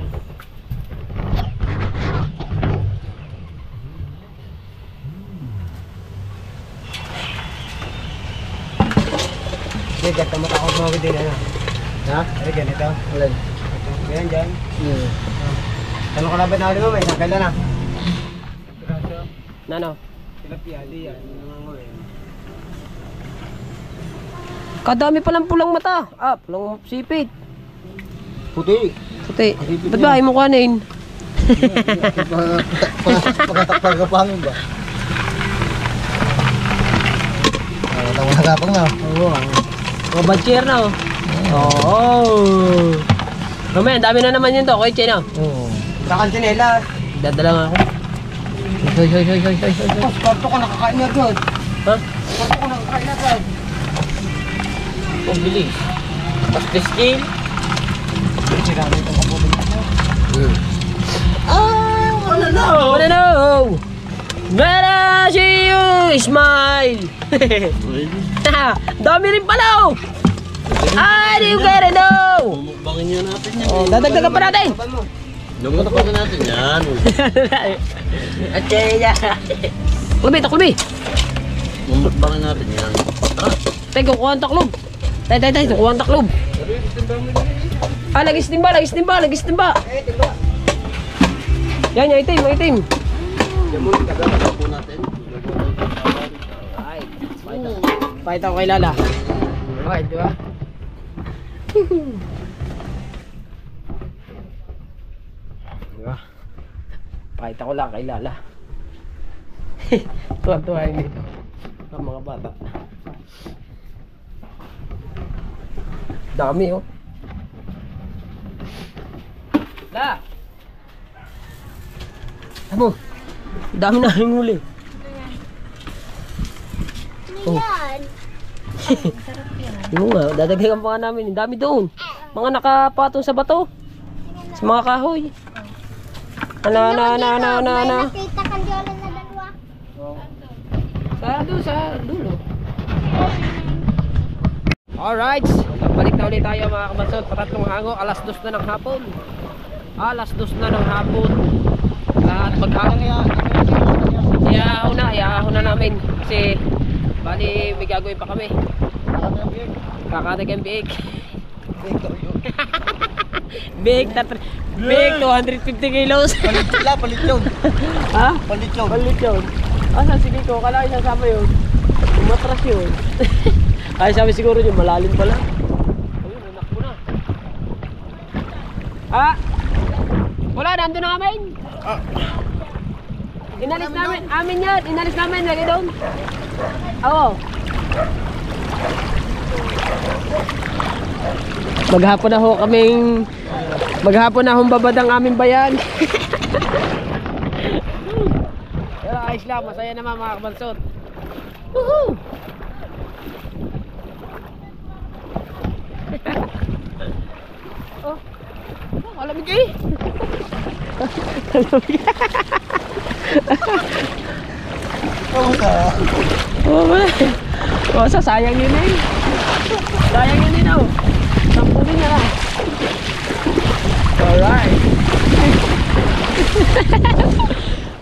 Sige, gata mo takot mo din ano. Ha? Ay, ganito. Ulan. Ganyan dyan. Tanong ko laban na ulit mo, may isang ganda na. Nano? Tilapia, di yan. Kadami palang pulang mata. Ah, pulang sipit. Puti. Puti. Ba't ba ayaw mo kanin? Pagkapangin ba? Wala kapang na. Oo. Oh, badger na oh. Oh. Mamaya, dami na naman yun to. Okay, Chino. Oo. Saka kantinela. Dadala nga ako. Hoy. Parto ko nakakain na agad. Ha? Parto ko nakakain na agad. Ang bilis. Tapos scale. Sirami itong kaputin mo. Wanna know? When I see you smile. Dami rin pala oh. I do gotta know. Mumukbangin nyo natin yan. Oh, dadagdagan pa natin. Lumukbangin natin yan. At kaya Kulbi. Mumukbangin natin yan. Tay, kukuha ang taklob. Tay, kukuha ang taklob. Ah, lagis timba. Yan, itim. Yan muna kagagawa po natin. Ay, pakita ko kay Lala. Okay, di ba? Di ba? Pakita ko lang kay Lala. Tuwa-tuwa yun dito. Ang mga bata. Dami oh. La! Amo! Dami na yung huli. Oh. Yung nga, dadagdagan pa nga namin. Ang dami doon. Mga nakapatong sa bato. Sa mga kahoy. Ana. Nakita ka diyan na dalawa. Sa dulo. Alright. Balik na ulit tayo mga kabansod. Patatlong hango. Alas 2 na ng hapon. At maghapon. Iaahon na namin. Kasi, bali, may gagawin pa kami. Kakatay kang biig. Biig, 250 kilos. Palit yun. Ha? Palit yun. Palit yun. Asa, sige ko, kala ko isasama yun. Matras yun. Kaya sabi siguro yun, malalim pala. Ayun, anak ko na. Ha? Wala, nandun na kami. Inalis namin, amin yan. Inalis namin, lagi doon. Oo. Maghapon na ho kaming babad ang aming bayan. Pero ayos lang, masaya naman mga kabansot. Woohoo! Oh, malamig eh. Malamig. Oh, wala. Oh, sayang yun eh. Sayang yun eh, oh. Sampunin na lang. Alright.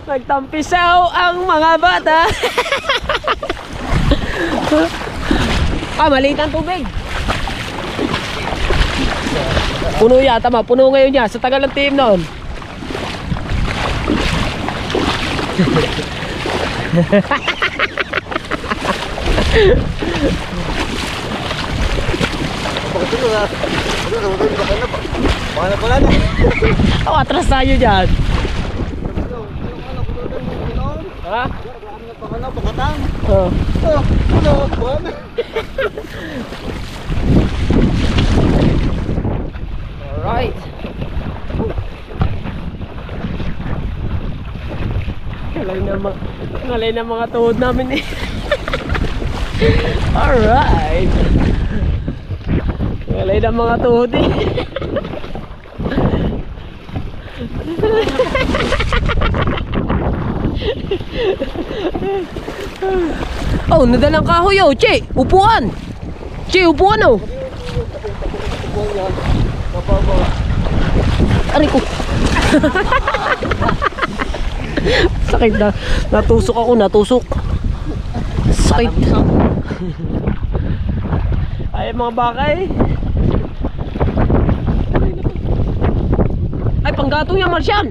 Nagtampisaw ang mga bata. Maliit ang tubig. Puno yata, puno ngayon niya. Sa tagal ng team noon. Oh, atras tayo dyan. Ha? Oh. Alright. Ngalay na mga tuhod namin eh. Alright. Ngalay na mga tuhod eh. Oh, nadalang kahoy oh, Che, upuan. Che, upuan oh. Aray ko. Sakit na. Natusok ako, natusok. Sakit. Ay, mga bakay. Ay, panggatong yan, Marcian.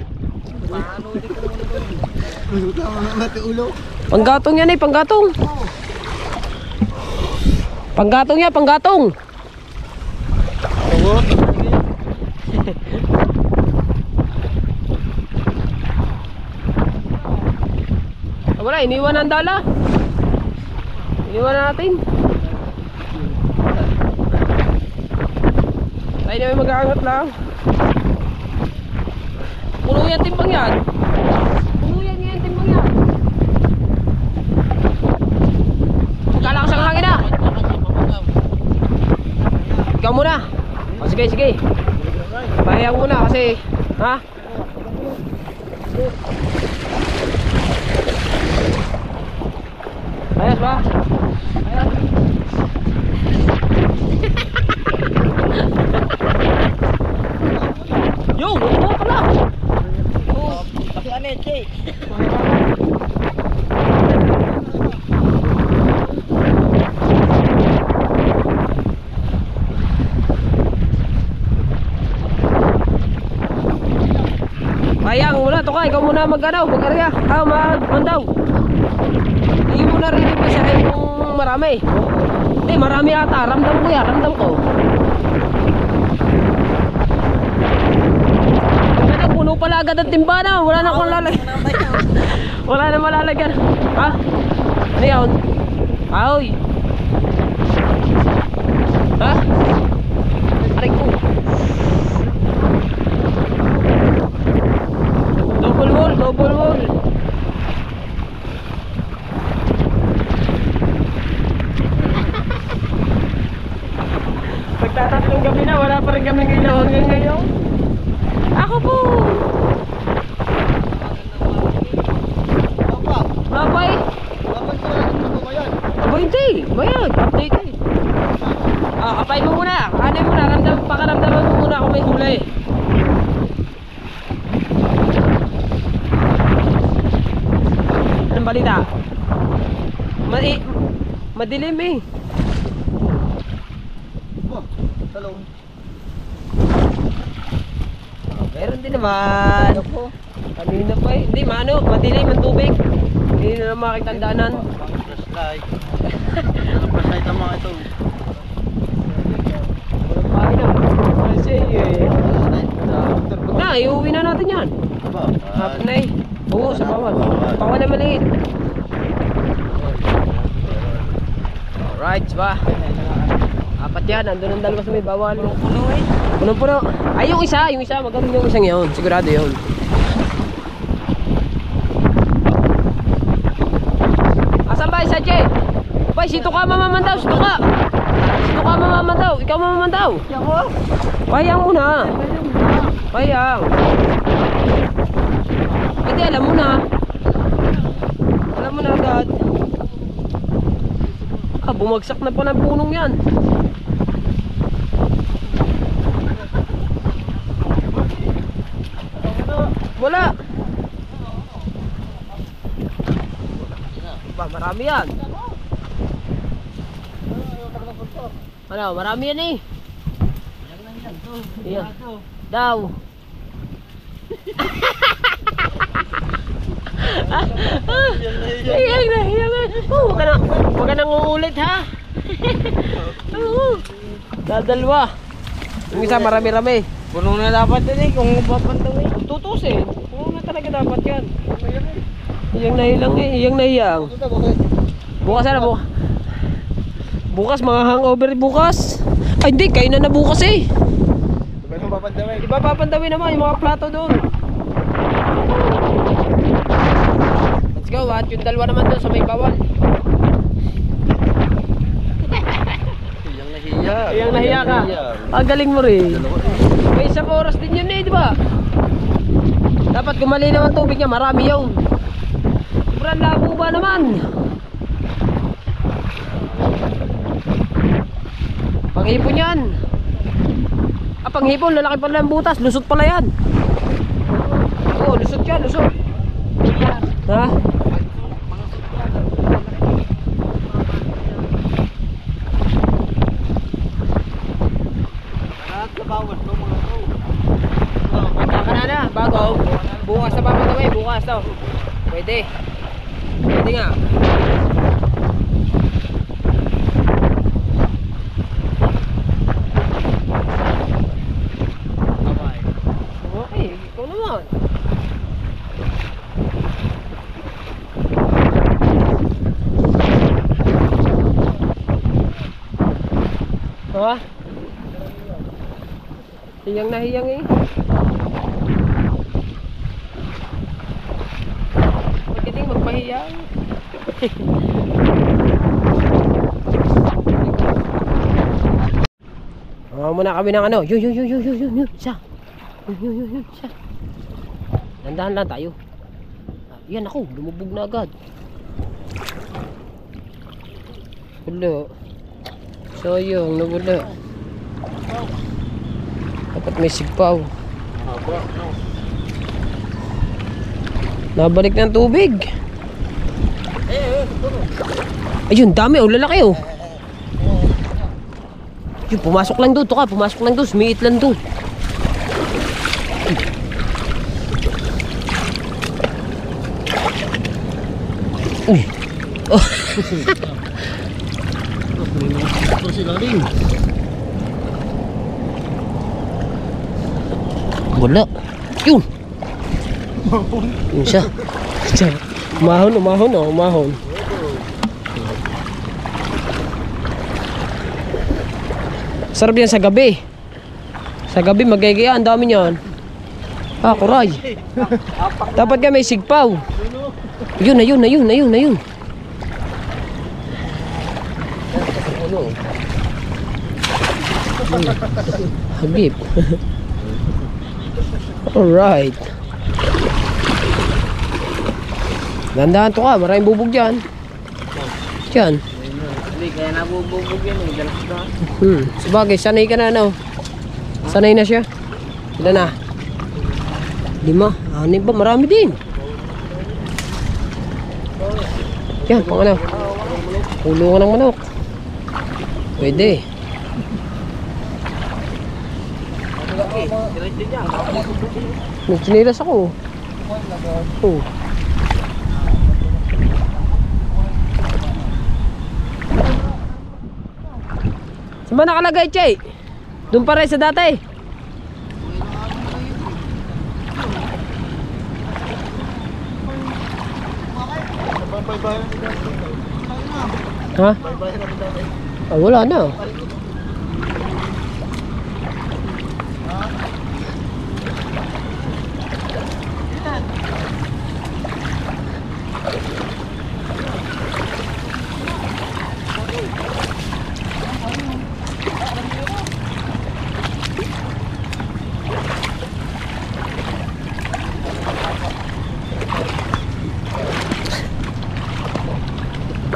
Panggatong yan eh, panggatong. Panggatong yan, panggatong. Wala, iniwan ang dala. Iniwan na natin. Tayo na may mag-aangat lang. Puno yan timbang yan. Puno yan yan timbang yan. Kalakas ang hangin na. Ikaw muna. O, sige, sige. Bahayang muna kasi, ha? Ayos ba? Ayos. Yo, ano pala? Oh, kasi ano eh, Che? Bayang, muna to ka, ikaw muna mag-arya. Mag-mandaw. Hindi mo narinig pa siya kung marami. Hindi, marami ata. Ramdam ko yan, ramdam ko. Kaya puno pala agad ang timba na. Wala na akong lalagyan. Wala na malalagyan. Ha? Ano yun? Ahoy. Ha? Aray ko. Double wall, double wall. Pagtatatlong gabi na, wala pa rin kami ilaw hanggang ngayon. Ako po. Mabay. Aba hindi, bayad, update eh. Kapay mo muna, ano mo na, pakaramdaman mo muna kung may huli. balita? Madilim eh. Talong. Meron din naman. Kanina pa eh. Hindi, madilim ang tubig. Hindi na makita ang daanan. Flashlight. Flashlight ang mga ito. Ay na. Kasi eh. Huwag na, iuwi na natin yan. Hapon na eh. Oo, sa bawal. Bawal na maliit. Alright, ba? Apat yan, nandun ang dalawa sa may bawal. Punong-puno. Ay, yung isa, magaling yung isang yun. Sigurado yun. Asan ba isa, Che? Bay, sito ka mamamandaw, sito ka. Sito ka mamamandaw, ikaw mamamandaw. Payang muna. Payang. Hindi, alam mo na. Alam mo na agad. Bumagsak na pa ng punong yan. Wala. Ba, marami yan. Ano, marami yan eh. Iya. Daw. Hiyang na. Huwag ka nang uulit ha. Dadalwa. Yung isa marami-rami. Puno na dapat din eh, kung papantawin. Tutusin. Puno na talaga dapat yan. Hiyang na hilang eh. Hiyang na hiyang. Bukas na bukas. Bukas mga hangover bukas. Ay hindi, kayo na bukas eh. Iba papandawin naman yung mga plato doon. Let's go, at yung dalawa naman doon sa may bawal. Iyang nahiya ka. Ang galing mo rin. May isang oras din yun eh, di ba? Dapat gumalinaw ang tubig niya, marami yun. Sobrang labo ba naman? Panghipon yan. Panghipon, lalaki pala ang butas. Lusot pala yan. Oo, lusot yan, lusot. Ha? Kanana, bago. Bukas na papatawin, bukas to. Pwede. Pwede nga. Okay, ikaw naman. Ha? Hiyang na hiyang eh. Pagdating magpahiyang. Muna kami ng ano. Yun. Isa. Yun. Isa. Dandahan lang tayo. Yan ako. Lumubog na agad. Wala. Sayang. Nawala. Dapat may sigpaw. Nabalik ng tubig. Ayun, dami oh, lalaki oh. Yun, pumasok lang doon, pumasok lang doon, sumiit lang doon. Uy. Oh. Wala. Yun. Yun siya. Umahon. Sarap yan sa gabi. Sa gabi magigaya, ang dami niyan. Kuray. Dapat ka may sigpaw. Yun. Hagip. Alright. Dandahan to ka, maraming bubog dyan. Diyan. Hindi, kaya nabububog yan eh, dalas na. Sabagay, sanay ka na ano. Sanay na siya. Ilan na? 5, 6 ba? Marami din. Yan, pang ano? Kulungan ng manok. Pwede. May chinilas ako. Oh. Saan ba nakalagay, Che? Doon pa rin sa dati. Ha? Ah, wala na.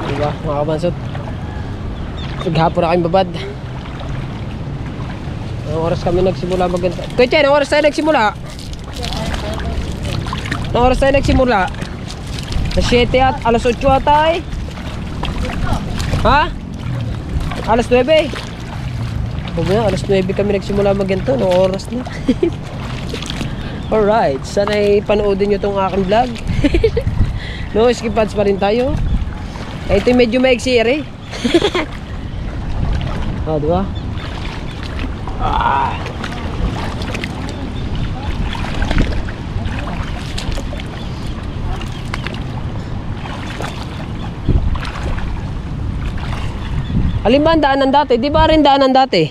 Diba, mga kabansot? Naghapon na kayong babad. Anong oras kami nagsimula maganda? Kuya Chen, anong oras tayo nagsimula? Anong oras tayo nagsimula? Sa 7 at alas 8 ata eh. Ha? Alas 9 eh. Huwag na, alas 9 kami nagsimula maganda. Anong oras na? Alright, sana'y panoodin nyo tong aking vlog. No, skip ads pa rin tayo. Ito medyo maiksi eh. Oh, diba? Ah. Alin ba ang daanan dati? Di ba rin daanan dati?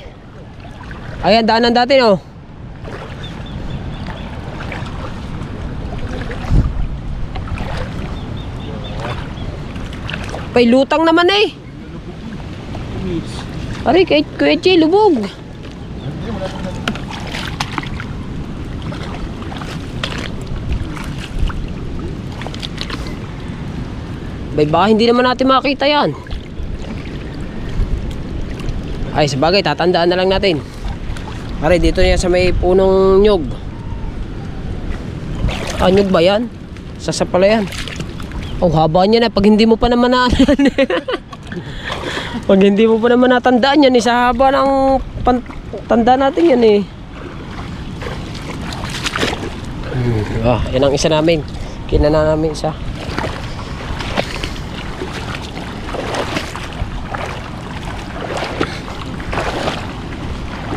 Ayan, daanan dati, no? Pay lutang naman eh. Aray, kay Kuya Che, lubog. Bay, baka hindi naman natin makita yan. Ay, sabagay, tatandaan na lang natin. Aray, dito niya sa may punong nyug. Ah, nyug ba yan? Sasapala yan. Oh, haba niya na. Pag hindi mo pa naman pag hindi mo pa naman natandaan yan, sa haba ng tanda natin yan eh. Yan ang isa namin. Kinana namin isa.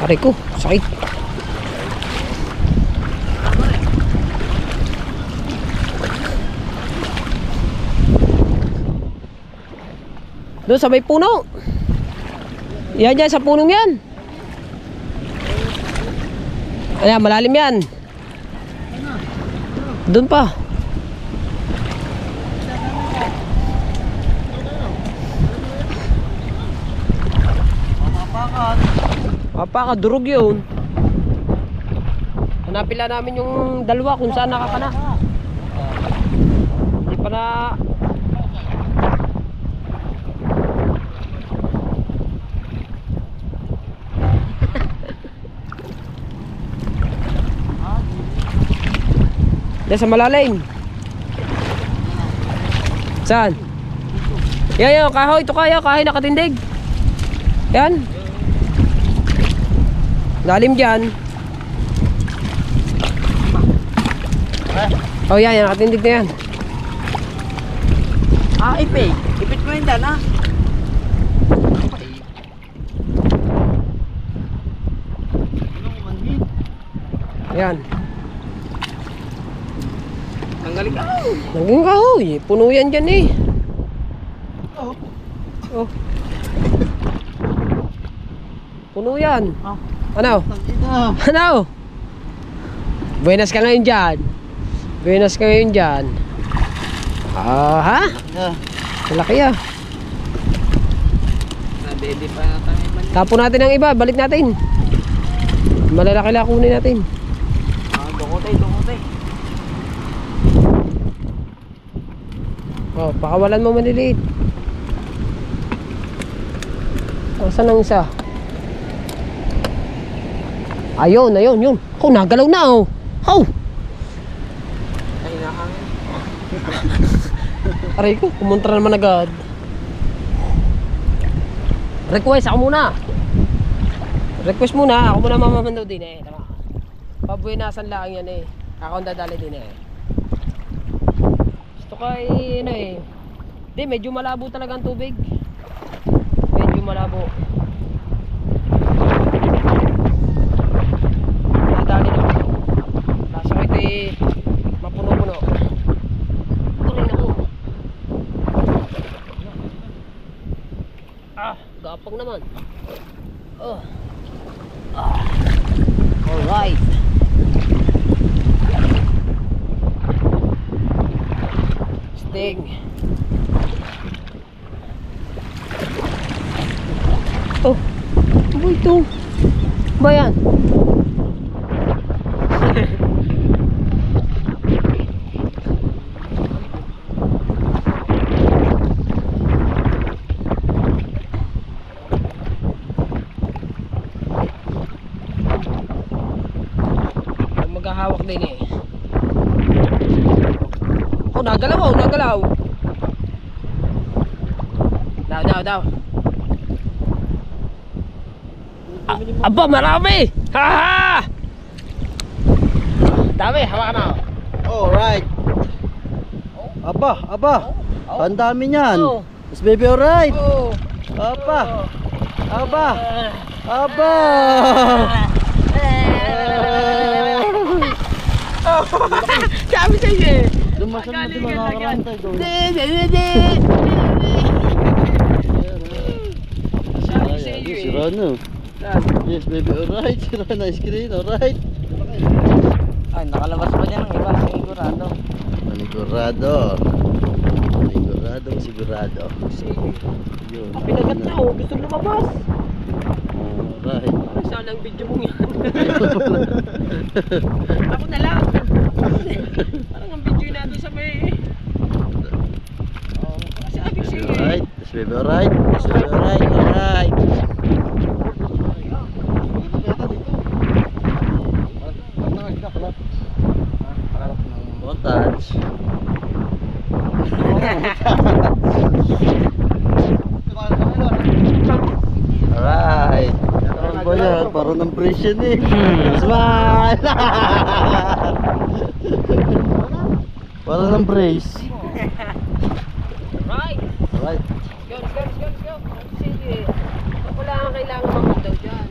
Aray ko, sakit. Doon sa may puno. Yan dyan sa punong yan. Ayan, malalim yan. Doon pa. Mapaka, durog yun. Hanapin lang namin yung dalawa kung saan nakakana. Hindi pa na... Diyan sa malalim. Saan? Yan, kahoy. Ito kayo, kahoy nakatindig. Yan. Lalim dyan. Oh, yan, nakatindig na yan. Ah, ipit. Ipit mo yun dyan, ha? Yan. Tanggalin ka. Naging kahoy. Puno yan dyan eh. Oh. Oh. Puno yan. Oh. Ano? Ano? Buenas ka ngayon dyan. Buenas ka ngayon dyan. Ah, ha? Malaki ah. Nadede pa na tayo. Tapon natin ang iba. Balik natin. Malalaki lang kunin natin. Ah, dungote, dungote. Oh, pakawalan mo maliliit. Saan ang isa? Ayun, ayun, yun. Oh, nagalaw na oh. Oh. Ay, nakangin. Aray ko, kumontra naman agad. Request ako muna. Request muna, ako muna mamamando din eh. Tama. Pabuinasan lang yan eh. Ako ang dadali din eh. Gusto ko ay ano eh. Di, medyo malabo talaga ang tubig. Medyo malabo. Nadali na ako. Kaso ko ito eh, mapuno-puno. Tuloy na ko. Gapang naman. Alright. Sting. Oh, ano ito? Ba yan? Maghahawak din eh. Oh, nagalaw, oh, nagalaw. Daw. Aba, marami! Ha! Dami, hawakan na. Alright. Aba. Ang dami niyan. Oh. Mas baby, alright. Oh. Aba. Sabi sa iyo eh. Dumasal na di ba nakakarantay doon? Sabi sa iyo Si eh. Rano. Yes baby, alright. Si Rano screen, alright. Ay, nakalabas pa niya ng iba. Sigurado. Sigurado. Yun. Pinagat na oh, gusto lumabas. Alright. Saan ang video mo yan? Ako na lang. Parang ang video natin sa may... Kasi abig siya eh. Alright. Yes baby, alright. Alright. Don't touch. Alright. Ano ba yan? Parang ng presyon eh. Smile! Parang ng brace. Right. Alright. Let's go. Sige. Wala kang kailangan mamundaw dyan.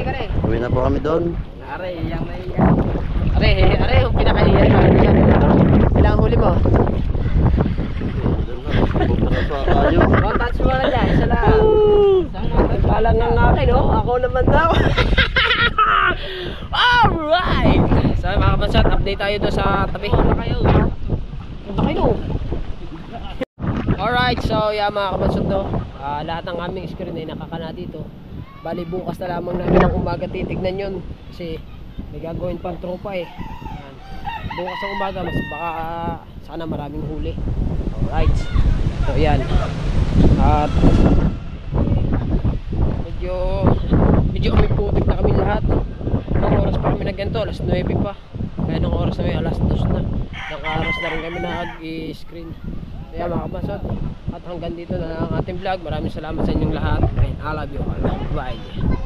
Kare. Uwi na po kami doon. Aray, yang naiyak. Are, yung pinakahiyan. Kailangan huli mo. One touch mo na dyan. Isa lang. Balang ang akin, oh. Ako naman daw. Alright. So mga kabansat, update tayo doon sa tabi. Punta kayo. Alright, so yeah mga kabansat do. Lahat ng aming screen ay nakakana dito. Bali bukas na lamang namin ng umaga titignan yun. Kasi may gagawin pang tropa eh. Yan. Bukas ng umaga mas baka sana maraming huli. Alright. So yan. At medyo umiputik na kami lahat. Anong oras pa kami na ganito? Alas 9 pa. Kaya nung oras na may alas 2 na. Naka-aras na rin kami nag-i-screen. Kaya mga kabasot, at hanggang dito na lang ang ating vlog. Maraming salamat sa inyong lahat. And I love you all. Bye.